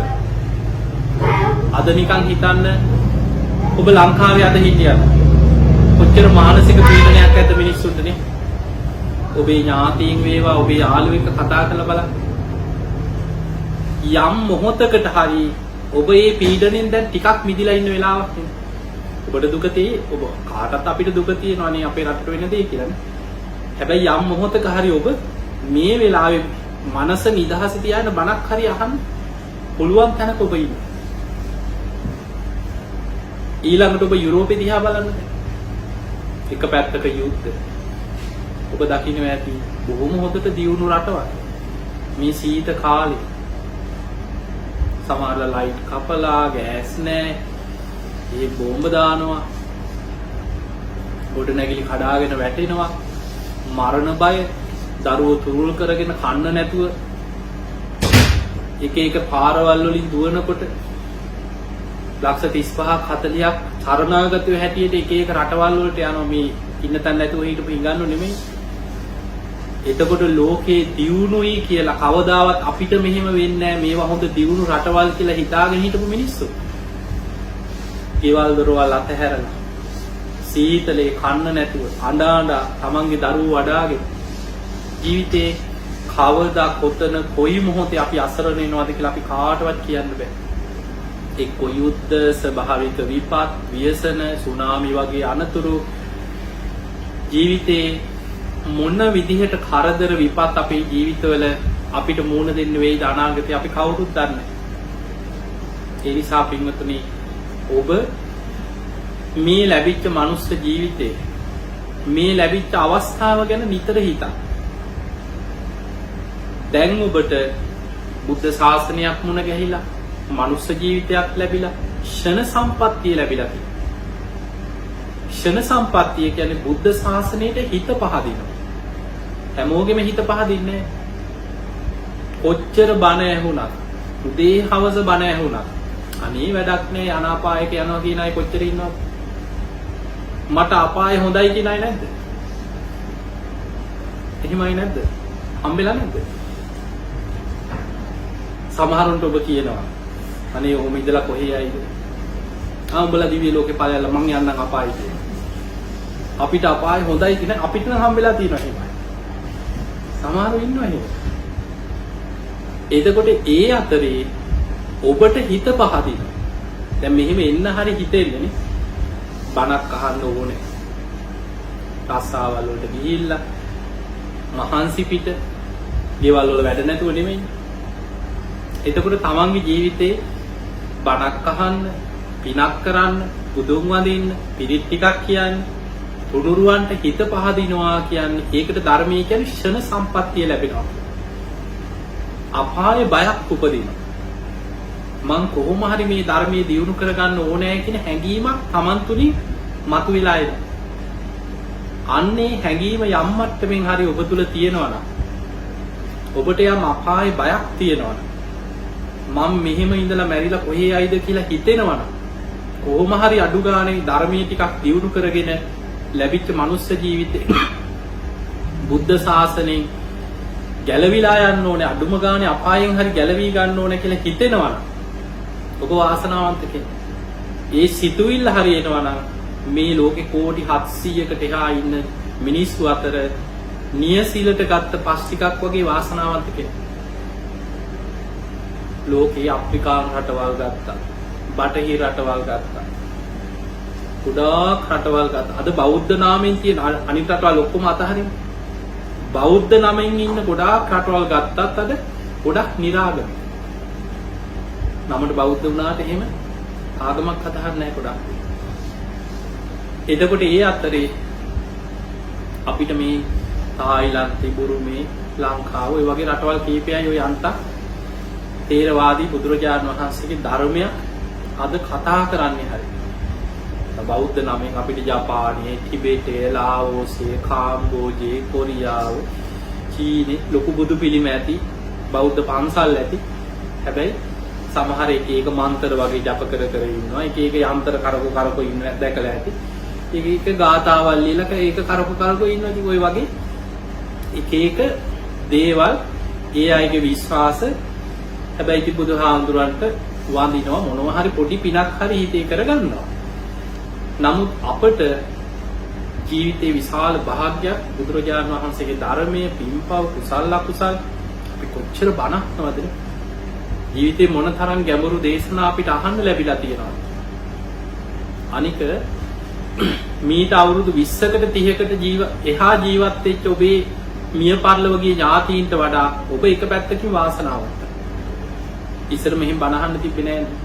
අද නිකන් හිතන්න ඔබ ලංකාවේ අද හිටියද කොච්චර මානසික පීඩනයක් ඇද්ද මිනිස්සුන්ට නේ? ඔබේ ඥාතීන් වේවා ඔබේ යාළුවෙක් කතා කරලා බලන්න. යම් මොහොතකට හරි ඔබ මේ පීඩණයෙන් දැන් ටිකක් මිදිලා ඉන්න වෙලාවක් නේ. ඔබට දුක තියෙයි ඔබ කාටත් අපිට දුක තියෙනවානේ අපේ රටට වෙන දේ කියලානේ. හැබැයි යම් මොහොතක හරි ඔබ මේ වෙලාවේ මනස නිදහස තියාගෙන බණක් හරි අහන්න පුළුවන් තැනක ඔබ ඉන්න. ඊළඟට ඔබ යුරෝපේ දිහා බලන්න. එක පැත්තක යුද්ධ. ඔබ දකින්න ඇති බොහොම හොඳට දියුණු රටවල්. මේ සීත කාලේ සමහරලා ලයිට් කපලා ගෑස් නැහැ. ඒ බෝම්බ දානවා. ගොඩ නැගිලි කඩාගෙන වැටෙනවා. මරණ බය දරුවෝ තුරුල් කරගෙන කන්න නැතුව එක පාරවල් වලින් දුවනකොට ලක්ෂ 35ක් 40ක් තරණාගතව හැටියට එක රටවල් වලට යනවා මේ ඉන්න තැන නැතුව හිටපු හිඟන්නු නෙමෙයි. එතකොට ලෝකේ දියුණුයි කියලා කවදාවත් අපිට මෙහෙම වෙන්නේ නැහැ මේවා හොඳ දියුණු රටවල් කියලා හිතාගෙන හිටපු මිනිස්සු. ගෙවල් දොරවල් අතහැරලා සීතලේ කන්න නැතුව අඬ තමන්ගේ දරුවෝ වඩාගෙන ජීවිතේ කවදා කොතන කොයි මොහොතේ අපි අසරණ වෙනවද කියලා අපි කාටවත් කියන්න බෑ. එක්ක යුද්ධ, ස්වභාවික විපත්, ව්‍යසන, සුනාමි වගේ අනතුරු ජීවිතේ මොන විදිහට කරදර විපත් අපේ ජීවිතවල අපිට මුහුණ දෙන්න වෙයිද අනාගතේ අපි කවුරුත් දන්නේ නැහැ. ඒ නිසා පින්වතුනි ඔබ මේ ලැබිච්ච මනුස්ස ජීවිතේ මේ ලැබිච්ච අවස්ථාව ගැන නිතර හිතන්න. දැන් ඔබට බුද්ධ ශාසනයක් මුණ ගැහිලා මනුස්ස ජීවිතයක් ලැබිලා ෂණ සම්පත්තිය ලැබිලා තියෙනවා. ෂණ සම්පත්තිය කියන්නේ බුද්ධ ශාසනයට හිත පහදිනවා. හැමෝගෙම හිත පහදින්නේ කොච්චර බණ ඇහුණත් උදේ හවස බණ ඇහුණත් අනේ වැඩක් නෑ අනාපායක යනවා කියන අය කොච්චර ඉන්නවද? මට අපාය හොඳයි කියන අය නැද්ද? එහෙමයි නැද්ද? හම්බෙලා නැද්ද? සමහරුන්ට ඔබ කියනවා අනේ ඔහොම ඉඳලා කොහේ යයිද? උඹලා දිව්‍ය ලෝකේ ඵලයල්ලා මං යන්නම් අපායි කියලා. අපිට අපාය හොඳයි කියන අපිට නම් හම්බෙලා තියෙනවා එහෙමයි. සමහරව ඉන්නවා එහෙම. එතකොට ඒ අතරේ ඔබට හිත පහදිනවා. දැන් මෙහෙම එන්න හරි හිතෙන්නේ නේ. බණක් අහන්න ඕනේ. රස්සාවල් වලට ගිහිල්ලා මහන්සි පිට ගෙවල් වල වැඩ නැතුව නෙමෙයි. එතකොට තමන්ගේ ජීවිතේ බණක් අහන්න, පිනක් කරන්න, බුදුන් වඳින්න, පිරිත් ටිකක් කියන්න, තුනුරුවන්ට හිත පහදිනවා කියන්නේ ඒකට ධර්මයේ කියන්නේ ෂණ සම්පත්තිය ලැබෙනවා. අපායේ බයක් උපදිනවා. මං කොහොම හරි මේ ධර්මයේ දියුණු කරගන්න ඕනෑ කියන හැඟීමක් Taman තුලින් මතුවලා එනවා. අන්නේ හැඟීම යම් මට්ටමින් හරි ඔබ තුල තියෙනවා නම් ඔබට යම් අපායේ බයක් තියෙනවා නම් මම මෙහෙම ඉඳලා මැරිලා කොහේ යයිද කියලා හිතෙනවා නම් කොහොම හරි අඩු ගානේ ධර්මයේ ටිකක් දියුණු කරගෙන ලැබිච්ච මනුස්ස ජීවිතේ බුද්ධ ශාසනයෙන් ගැලවිලා යන්න ඕනේ, අඩුම ගානේ අපායෙන් හරි ගැලවී ගන්න ඕනේ කියලා හිතෙනවා නම් ඔබ වාසනාවන්ත කෙනෙක්. ඒ සිතුවිල්ල හරි එනවා නම් මේ ලෝකේ කෝටි 700කට එහා ඉන්න මිනිස්සු අතර නියසිලට ගත්ත පස් ටිකක් වගේ වාසනාවන්ත කෙනෙක්. ලෝකේ අප්‍රිකානු රටවල් ගත්තා, බටහිර රටවල් ගත්තා, ගොඩාක් රටවල් ගත්තා. අද බෞද්ධ නාමයෙන් තියෙන අනිත් රටවල් ඔක්කොම අතහරින්න. බෞද්ධ නමෙන් ඉන්න ගොඩාක් රටවල් ගත්තත් අද ගොඩක් නිරාගම. නමට බෞද්ධ වුණාට එහෙම ආගමක් අතහරින්නේ නැහැ ගොඩක්. එතකොට ඒ අතරේ අපිට මේ තායිලන්තේ, බුරුමේ, ලංකාව ඔය වගේ රටවල් කීපයයි ඔය යන්තම් තේරවාදී බුදුරජාණන් වහන්සේගේ ධර්මය අද කතා කරන්නේ හරි. බෞද්ධ නමෙන් අපිට ජපානයේ, ටිබෙටේ, ලාओසේ, කාම්බෝජේ, කොරියාව, චීනේ ලොකු බුදු පිළිම ඇති, බෞද්ධ පන්සල් ඇති. හැබැයි සමහර එක මන්ත්‍ර වගේ ජප කර ඉන්නවා. එක යන්ත්‍ර කරකෝ ඉන්න දැකලා ඇති. එක ගාථාවල් ලියලා ඒක කරකෝ ඉන්නවා. ඉතින් ওই වගේ එක දේවල් ඒ අයගේ විශ්වාස. හැබැයි ඉතින් බුදුහාමුදුරන්ට වඳිනවා, මොනවා හරි පොඩි පිනක් හරි හිතේ කරගන්නවා. නමුත් අපට ජීවිතේ විශාල භාග්යක් බුදුරජාණන් වහන්සේගේ ධර්මයේ පින්පව් කුසල අකුසල් අපි කොච්චර බණක්නවද? ජීවිතේ මොන තරම් ගැඹුරු දේශනා අපිට අහන්න ලැබිලා තියෙනවද? අනික මීට අවුරුදු 20කට 30කට එහා ජීවත් වෙච්ච ඔබේ මිය පරලොවගේ ඥාතීන්ට වඩා ඔබ එක පැත්තකින් වාසනාවන්තයි. ඉස්සර මෙහෙම බණ අහන්න තිබ්බේ නෑනේ.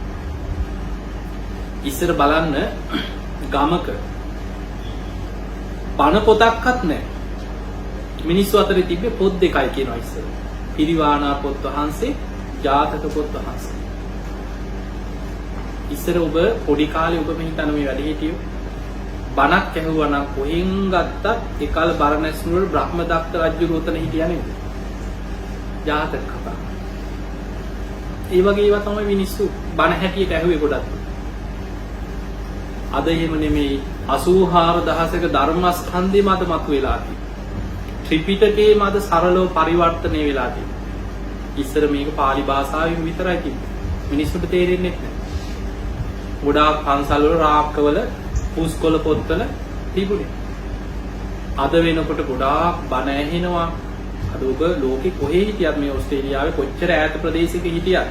ඉස්සර බලන්න ගමක බණ පොතක්වත් නැහැ. මිනිස්සු අතරේ තිබ්බේ පොත් දෙකයි කියනවා ඉස්සර. පිරිවානා පොත් වහන්සේ, ජාතක පොත් වහන්සේ. ඉස්සර ඔබ පොඩි කාලේ ඔබ මෙහිතන මේ වැඩ හිටියෝ බණක් ඇහුවා නම් කොහෙන් ගත්තත් එකල් බරණැස් නුවර බ්‍රහ්මදත්ත රජු රෝතන හිටියා නේද? ජාතක කතා. ඒ වගේ ඒවා තමයි මිනිස්සු බණ හැටියට ඇහුවේ ගොඩක්. අද එහෙම නෙමෙයි. 84000ක ධර්මස්කන්ධෙම අද මතුවලා තියෙනවා. ත්‍රිපිටකයේම අද සරලව පරිවර්තනය වෙලා තියෙනවා. ඉස්සර මේක පාලි භාෂාවෙන් විතරයි තිබ්බේ. මිනිස්සුන්ට තේරෙන්නේ නැහැ. ගොඩාක් පන්සල් වල රාක්කවල පුස්කොළ පොත්වල තිබුණේ. අද වෙනකොට ගොඩාක් බණ ඇහෙනවා. අද ඔබ ලෝකෙ කොහේ හිටියත්, මේ ඕස්ට්‍රේලියාවේ කොච්චර ඈත ප්‍රදේශයක හිටියත්,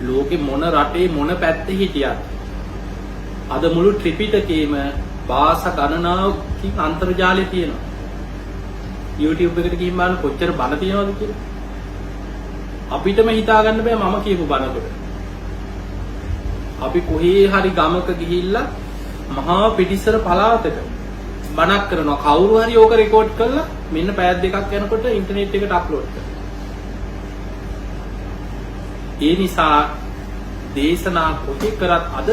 ලෝකෙ මොන රටේ මොන පැත්තේ හිටියත් අද මුළු ත්‍රිපිටකයේම භාෂා ගණනාවකින් අන්තර්ජාලය තියෙනවා. YouTube එකට ගිහින් බලන්න කොච්චර බණ තියෙනවද කියලා. අපිටම හිතා ගන්න බෑ මම කියපු බණකට. අපි කොහේ හරි ගමක ගිහිල්ලා මහා පිටිසර පළාතක බණක් කරනවා. කවුරු හරි ඕක රෙකෝඩ් කරලා මෙන්න පැය දෙකක් යනකොට ඉන්ටර්නෙට් එකට අප්ලෝඩ් කරනවා. ඒ නිසා දේශනා කොහේ කරත් අද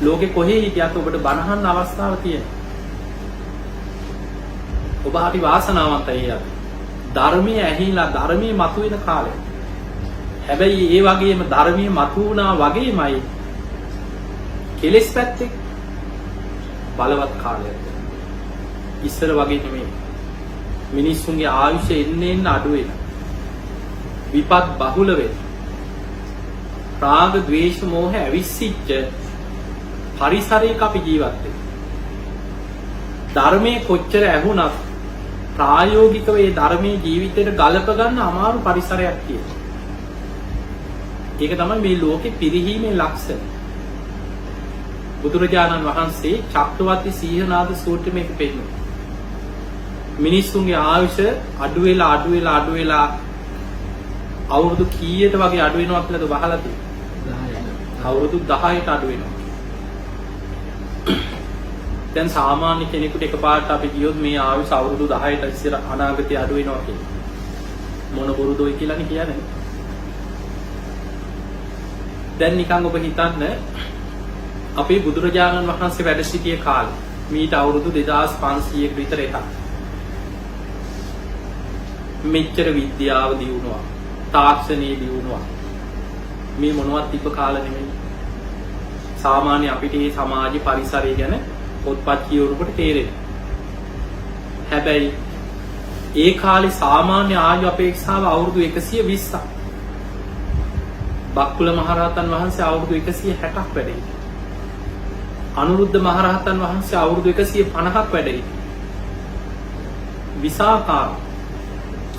ලෝකෙ කොහේ හිටියත් ඔබට බණහන්න අවස්ථාව තියෙනවා. ඔබ හරි වාසනාවන්තයි. ධර්මයේ ඇහිලා ධර්මයේ මතුවෙන කාලය. හැබැයි ඒ වගේම ධර්මයේ මතුවුණා වගේමයි කෙලෙස් පැත්තේ බලවත් කාලයක්. ඉස්සර වගේ නෙමෙයි. මිනිස්සුන්ගේ ආයුෂ එන්න අඩු වෙනවා. විපත් බහුල වෙනවා. රාග, ద్వේෂ, මෝහ ඇවිස්සිච්ච පරිසරයක අපි ජීවත් වෙනවා. ධර්මයේ කොච්චර ඇහුණත් ප්‍රායෝගිකව ඒ ධර්මයේ ජීවිතේට ගලප ගන්න අමාරු පරිසරයක් තියෙනවා. ඒක තමයි මේ ලෝකෙ පිරිහීමේ ලක්ෂණ. බුදුරජාණන් වහන්සේ චක්‍රවර්ති සීහනාද සූත්‍රයේ පෙන්නනවා. මිනිස්සුන්ගේ ආයුෂ අඩු වෙලා අවුරුදු කීයට වගේ අඩු වෙනවා කියලාද වහලා තියෙන්නේ? 10. අවුරුදු 10ට අඩු වෙනවා. දැන් සාමාන්‍ය කෙනෙකුට එකපාරට අපි කියොත් මේ ආයුෂ අවුරුදු 10ට ඉස්සර අනාගතේ අඩු වෙනවා කියලා. මොන බොරුදෝයි කියලානේ කියන්නේ. දැන් නිකන් ඔබ හිතන්න අපේ බුදුරජාණන් වහන්සේ වැඩ සිටිය කාලේ මීට අවුරුදු 2500ක විතර එකක්. මෙච්චර විද්‍යාව දියුණුවා, තාක්ෂණයේ දියුණුවා. මේ මොනවත් තිබ්බ කාල නෙමෙයි. සාමාන්‍ය අපිට මේ සමාජ පරිසරය ගැන පොත්පත් කියවනකොට තේරෙනවා. හැබැයි ඒ කාලේ සාමාන්‍ය ආයු අපේක්ෂාව අවුරුදු 120ක්. බක්කුල මහරහතන් වහන්සේ අවුරුදු 160ක් වැඩ හිටියා. අනුරුද්ධ මහරහතන් වහන්සේ අවුරුදු 150ක් වැඩ හිටියා. විසාකා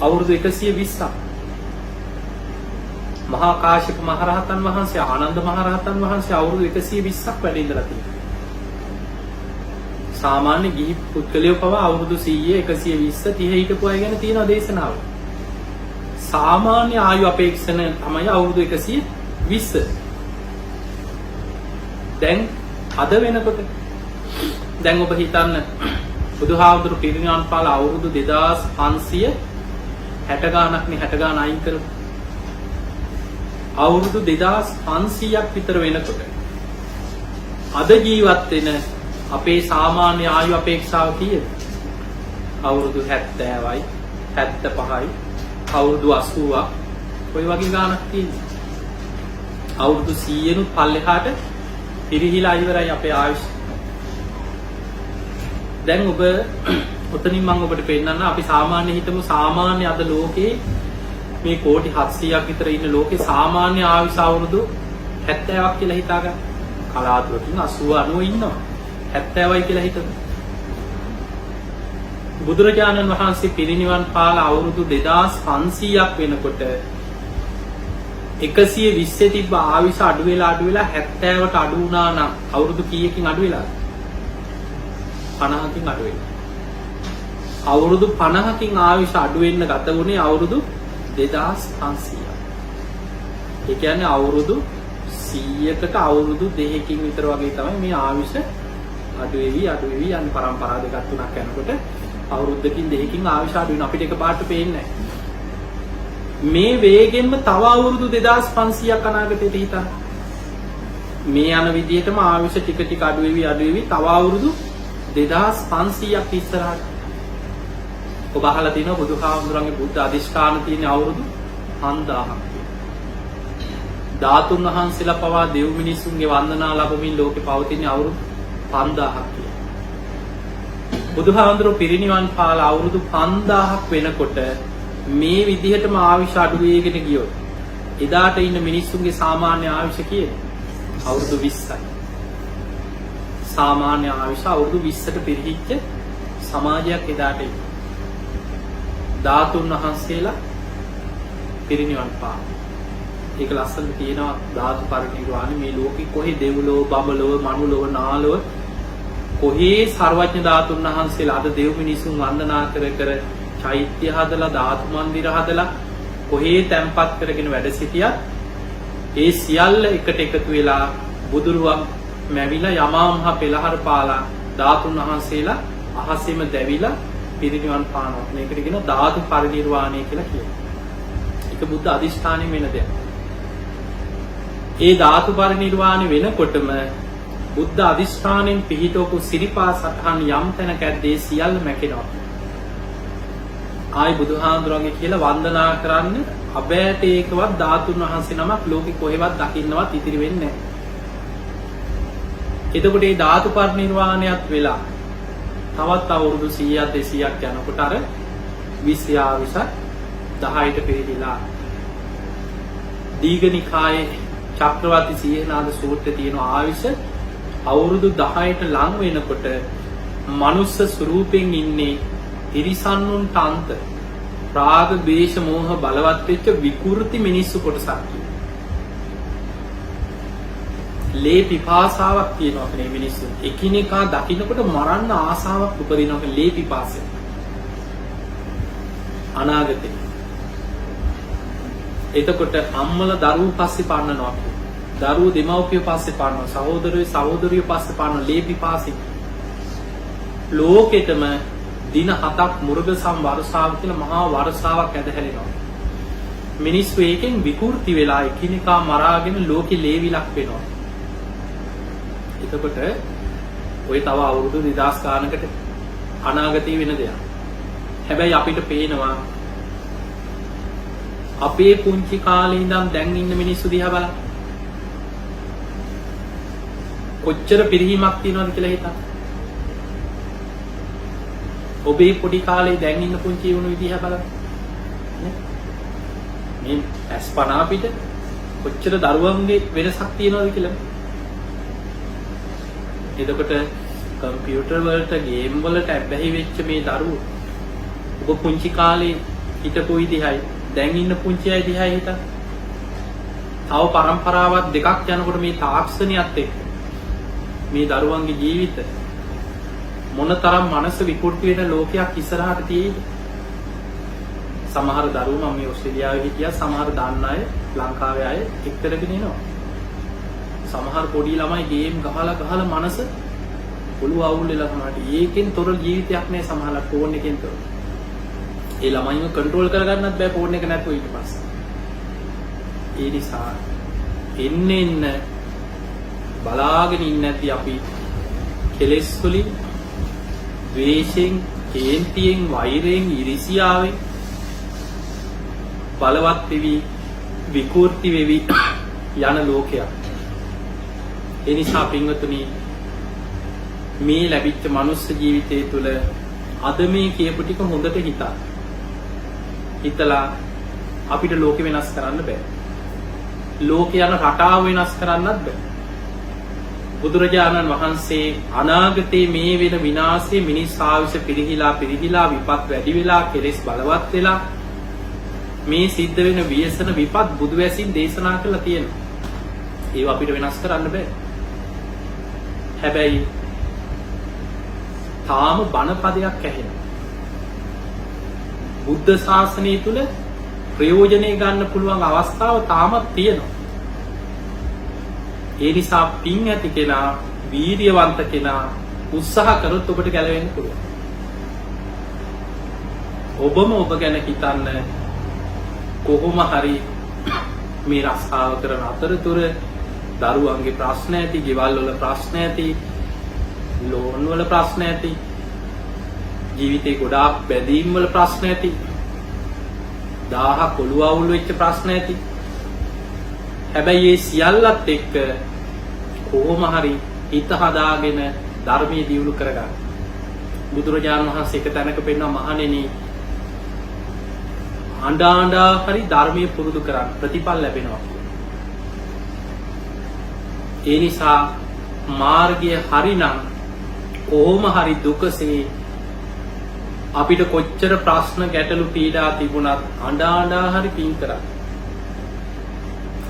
අවුරුදු 120ක්. මහා කාශ්‍යප මහරහතන් වහන්සේ, ආනන්ද මහරහතන් වහන්සේ අවුරුදු 120ක් වැඩ ඉඳලා තියෙනවා. සාමාන්‍ය ගිහි පුද්ගලයෝ පවා අවුරුදු 100 120 30 හිටපු අය ගැන තියෙනවා දේශනාව. සාමාන්‍ය ආයු අපේක්ෂණ තමයි අවුරුදු 120. දැන් අද වෙනකොට දැන් ඔබ හිතන්න බුදුහාමුදුරු පිරිනිවන් පාල අවුරුදු 2560 ගානක් නේ 60 ගාන අයින් කරමු. අවුරුදු 2500ක් විතර වෙනකොට අද ජීවත් වෙන අපේ සාමාන්‍ය ආයු අපේක්ෂාව කීයද? අවුරුදු 70යි 75යි අවුරුදු 80ක් ඔය වගේ ගානක් තියෙනවා. අවුරුදු 100නුත් පල්ලෙහාට පිරිහිලා ඉවරයි අපේ ආයුෂ. දැන් ඔබ ඔතනින් මම ඔබට පෙන්නන්න අපි සාමාන්‍ය හිතමු සාමාන්‍ය අද ලෝකේ මේ කෝටි 700ක් විතර ඉන්න ලෝකේ සාමාන්‍ය ආයුෂ අවුරුදු 70ක් කියලා හිතාගන්න. කලාතුරකින් 80 90 ඉන්නවා. 70යි කියලා හිතමු. බුදුරජාණන් වහන්සේ පිරිනිවන් පාල අවුරුදු 2500ක් වෙනකොට 120 තිබ්බ ආයුෂ අඩු වෙලා 70ට අඩු වුණා නම් අවුරුදු කීයකින් අඩු වෙලාද? 50කින් අඩු වෙනවා. අවුරුදු 50කින් ආයුෂ අඩු වෙන්න ගත වුණේ අවුරුදු 2500ක්. ඒ කියන්නේ අවුරුදු 100කට අවුරුදු 2කින් විතර වගේ තමයි මේ ආයුෂ අඩු වෙවි යන පරම්පරා දෙකක් තුනක් යනකොට අවුරුද්දකින් 2කින් ආයුෂ අඩු වෙන අපිට එකපාරට පේන්නේ නැහැ. මේ වේගෙන්ම තව අවුරුදු 2500ක් අනාගතයට හිතන්න. මේ යන විදිහටම ආයුෂ ටික ටික අඩු වෙවි තව අවුරුදු 2500ක් ඉස්සරහට. ඔබ අහලා තියෙනවා බුදුහාමුදුරන්ගේ බුද්ධ අධිෂ්ඨාන තියෙන අවුරුදු 5000ක්. ධාතුන් වහන්සේලා පවා දෙව් මිනිසුන්ගේ වන්දනා ලැබමින් ලෝකේ පවතින අවුරුදු 5000ක් කියලා. බුදුහාමුදුරුවෝ පිරිනිවන් පාල අවුරුදු 5000ක් වෙනකොට මේ විදිහටම ආයුෂ අඩු වෙගෙන ගියොත් එදාට ඉන්න මිනිස්සුන්ගේ සාමාන්‍ය ආයුෂ කීයද? අවුරුදු 20යි. සාමාන්‍ය ආයුෂ අවුරුදු 20ට පිරිහිච්ච සමාජයක් එදාට ඉන්න. ධාතුන් වහන්සේලා පිරිනිවන් පාල. ඒක ලස්සනට තියෙනවා ධාතු පරිනිර්වාණය මේ ලෝකෙ කොහේ දෙව්ලොව බඹලොව මනුලොව නාලොව කොහේ සර්වඥ ධාතුන් වහන්සේලා අද දෙව් මිනිසුන් වන්දනා කර කර චෛත්‍ය හදලා ධාතු මන්දිර හදලා කොහේ තැන්පත් කරගෙන වැඩ සිටියත් ඒ සියල්ල එකට එකතු වෙලා බුදුරුවක් මැවිලා යමා මහ පෙළහර පාලා ධාතුන් වහන්සේලා අහසෙම දැවිලා පිරිනිවන් පානවා. මේකට කියන ධාතු පරිනිර්වාණය කියලා කියනවා. ඒක බුද්ධ අධිෂ්ඨානයෙන් වෙන දෙයක්. ඒ ධාතු පරිනිර්වාණය වෙනකොටම බුද්ධ අධිෂ්ඨානයෙන් පිහිටවපු සිරිපා සටහන් යම් තැනක ඇද්දේ සියල්ල මැකෙනවා. ආයි බුදුහාඳුරන්ගේ කියලා වන්දනා කරන්න අබෑට ඒකවත් ධාතුන් වහන්සේ නමක් ලෝකෙ කොහෙවත් දකින්නවත් ඉතිරි වෙන්නේ නැහැ. එතකොට මේ ධාතු පරිනිර්වාණයත් වෙලා තවත් අවුරුදු 100ක් 200ක් යනකොට අර විශ්‍යාවිස 10ට පිරිහිලා දීඝනිකායේ චක්‍රවර්ති සීහනාද සූත්‍රයේ තියෙන ආයුෂ අවුරුදු 10ට ලං වෙනකොට මනුස්ස ස්වරූපෙන් ඉන්නේ තිරිසන්නුන්ට අන්ත රාග ද්වේෂ මෝහ බලවත් වෙච්ච විකෘති මිනිස්සු කොටසක්. ලේ පිපාසාවක් තියෙනවා මේ මිනිස්සු. එකිනෙකා දකින්නකොට මරන්න ආසාවක් උපදිනවා ලේ පිපාසය. අනාගතේ. එතකොට අම්මල දරුවෝ පස්සේ පන්නනවා. දරුවෝ දෙමව්පියෝ පස්සේ පන්නනවා. සහෝදරයෝ පස්සේ පන්නනවා ලේ පිපාසෙ. ලෝකෙටම දින 7ක් මුර්ග සම් වර්ෂාව කියලා මහා වර්ෂාවක් ඇදහැලෙනවා. මිනිස්සු ඒකෙන් විකෘති වෙලා එකිනෙකා මරාගෙන ලෝකෙ ලේවිලක් වෙනවා. එතකොට ඔය තව අවුරුදු 2000 ගානකට අනාගතේ වෙන දෙයක්. හැබැයි අපිට පේනවා අපේ පුංචි කාලේ ඉඳන් දැන් ඉන්න මිනිස්සු දිහා බලන්න. කොච්චර පිරිහීමක් තියෙනවද කියලා හිතන්න. ඔබේ පොඩි කාලේ දැන් ඉන්න පුංචි වුණු විදිහ බලන්න. මේ ඇස්පනා පිට කොච්චර දරුවන්ගේ වෙනසක් තියෙනවද කියලා. එතකොට කම්පියුටර් වලට ගේම් වලට ඇබ්බැහි වෙච්ච මේ දරුවෝ ඔබ පුංචි කාලේ හිටපු විදිහයි දැන් ඉන්න පුංචි අය දිහා හිතන්න. තව පරම්පරාවක් දෙකක් යනකොට මේ තාක්ෂණියත් එක්ක මේ දරුවන්ගේ ජීවිත මොනතරම් මනස විකෘති වෙන ලෝකයක් ඉස්සරහට තියෙයිද? සමහර දරුවෝ මම මේ ඕස්ට්‍රේලියාවේ හිටියා සමහර දාන්න අය ලංකාවේ අය එක්තරගෙන එනවා. සමහර පොඩි ළමයි ගේම් ගහලා මනස ඔළුව අවුල් වෙලා තමයි. ඒකෙන් තොර ජීවිතයක් නෑ සමහරලා ෆෝන් එකෙන් තොර. ඒ ළමයිව කන්ට්‍රෝල් කරගන්නත් බෑ ෆෝන් එක නැතුව ඊට පස්සේ. ඒ නිසා එන්න බලාගෙන ඉන්නේ නැති අපි කෙලෙස් වලින් ද්වේෂයෙන්, කේන්තියෙන්, වෛරයෙන්, ඉරිසියාවෙන් බලවත් වෙවි විකෘති වෙවි යන ලෝකයක්. ඒ නිසා පින්වතුනි මේ ලැබිච්ච මනුස්ස ජීවිතය තුළ අද මේ කියපු ටික හොඳට හිතලා අපිට ලෝකෙ වෙනස් කරන්න බෑ. ලෝක යන රටාව වෙනස් කරන්නත් බෑ. බුදුරජාණන් වහන්සේ අනාගතයේ මේ වෙන විනාශයේ මිනිස් ආයුෂ පිරිහිලා විපත් වැඩි වෙලා කෙලෙස් බලවත් වෙලා මේ සිද්ධ වෙන ව්‍යසන විපත් බුදු වැසින් දේශනා කරලා තියෙනවා. ඒව අපිට වෙනස් කරන්න බෑ. හැබැයි තාම බණ පදයක් ඇහෙනවා. බුද්ධ ශාසනය තුල ප්‍රයෝජනෙ ගන්න පුළුවන් අවස්ථාව තාමත් තියෙනවා. ඒ නිසා පින් ඇති කෙනා, වීර්යවන්ත කෙනා උත්සාහ කරොත් ඔබට ගැලවෙන්න පුළුවන්. ඔබම ඔබ ගැන හිතන්න කොහොම හරි මේ රස්සාව කරන අතරතුර දරුවන්ගේ ප්‍රශ්න ඇති, ගෙවල් වල ප්‍රශ්න ඇති, ලෝන් වල ප්‍රශ්න ඇති, ජීවිතේ ගොඩාක් බැඳීම් වල ප්‍රශ්න ඇති, 1000ක් ඔළුව අවුල් වෙච්ච ප්‍රශ්න ඇති. හැබැයි මේ සියල්ලත් එක්ක කොහොම හරි හිත හදාගෙන ධර්මයේ දියුණු කරගන්න. බුදුරජාණන් වහන්සේ එක තැනක පෙන්නන මහණෙනි අඬා හරි ධර්මයේ පුරුදු කරන්න ප්‍රතිඵල ලැබෙනවා. ඒ නිසා මාර්ගය හරිනම් කොහොම හරි දුකසේ අපිට කොච්චර ප්‍රශ්න ගැටලු පීඩා තිබුණත් අඬා හරි පින් කරන්න.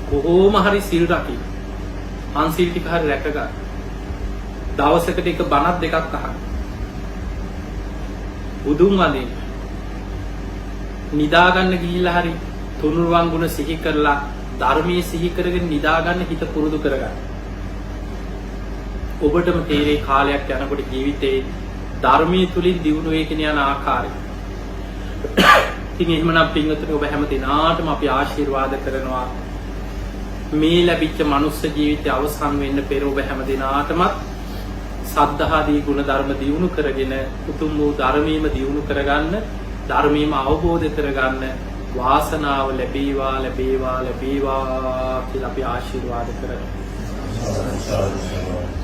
කොහොම හරි සිල් රකින්න. අන්සිල් ටික හරි රැක ගන්න. දවසකට එක බණක් දෙකක් අහන්න. බුදුන් වඳින්න. නිදා ගන්න ගිහිල්ලා හරි තුනුරුවන් ගුණ සිහි කරලා ධර්මයේ සිහි කරගෙන නිදා ගන්න හිත පුරුදු කරගන්න. ඔබටම තේරේ කාලයක් යනකොට ජීවිතේ ධර්මයේ තුලින් දියුණු වෙගෙන යන ආකාරය. ඉතින් එහෙමනම් පින්වතුනි ඔබ හැම දිනාටම අපි ආශිර්වාද කරනවා මේ ලැබිච්ච මනුස්ස ජීවිතය අවසන් වෙන්න පෙර ඔබ හැම දිනාටමත් සද්ධාදී ගුණ ධර්ම දියුණු කරගෙන උතුම් වූ ධර්මීයම දියුණු කරගන්න, ධර්මීයම අවබෝධ කරගන්න වාසනාව ලැබේවා කියලා අපි ආශිර්වාද කරනවා.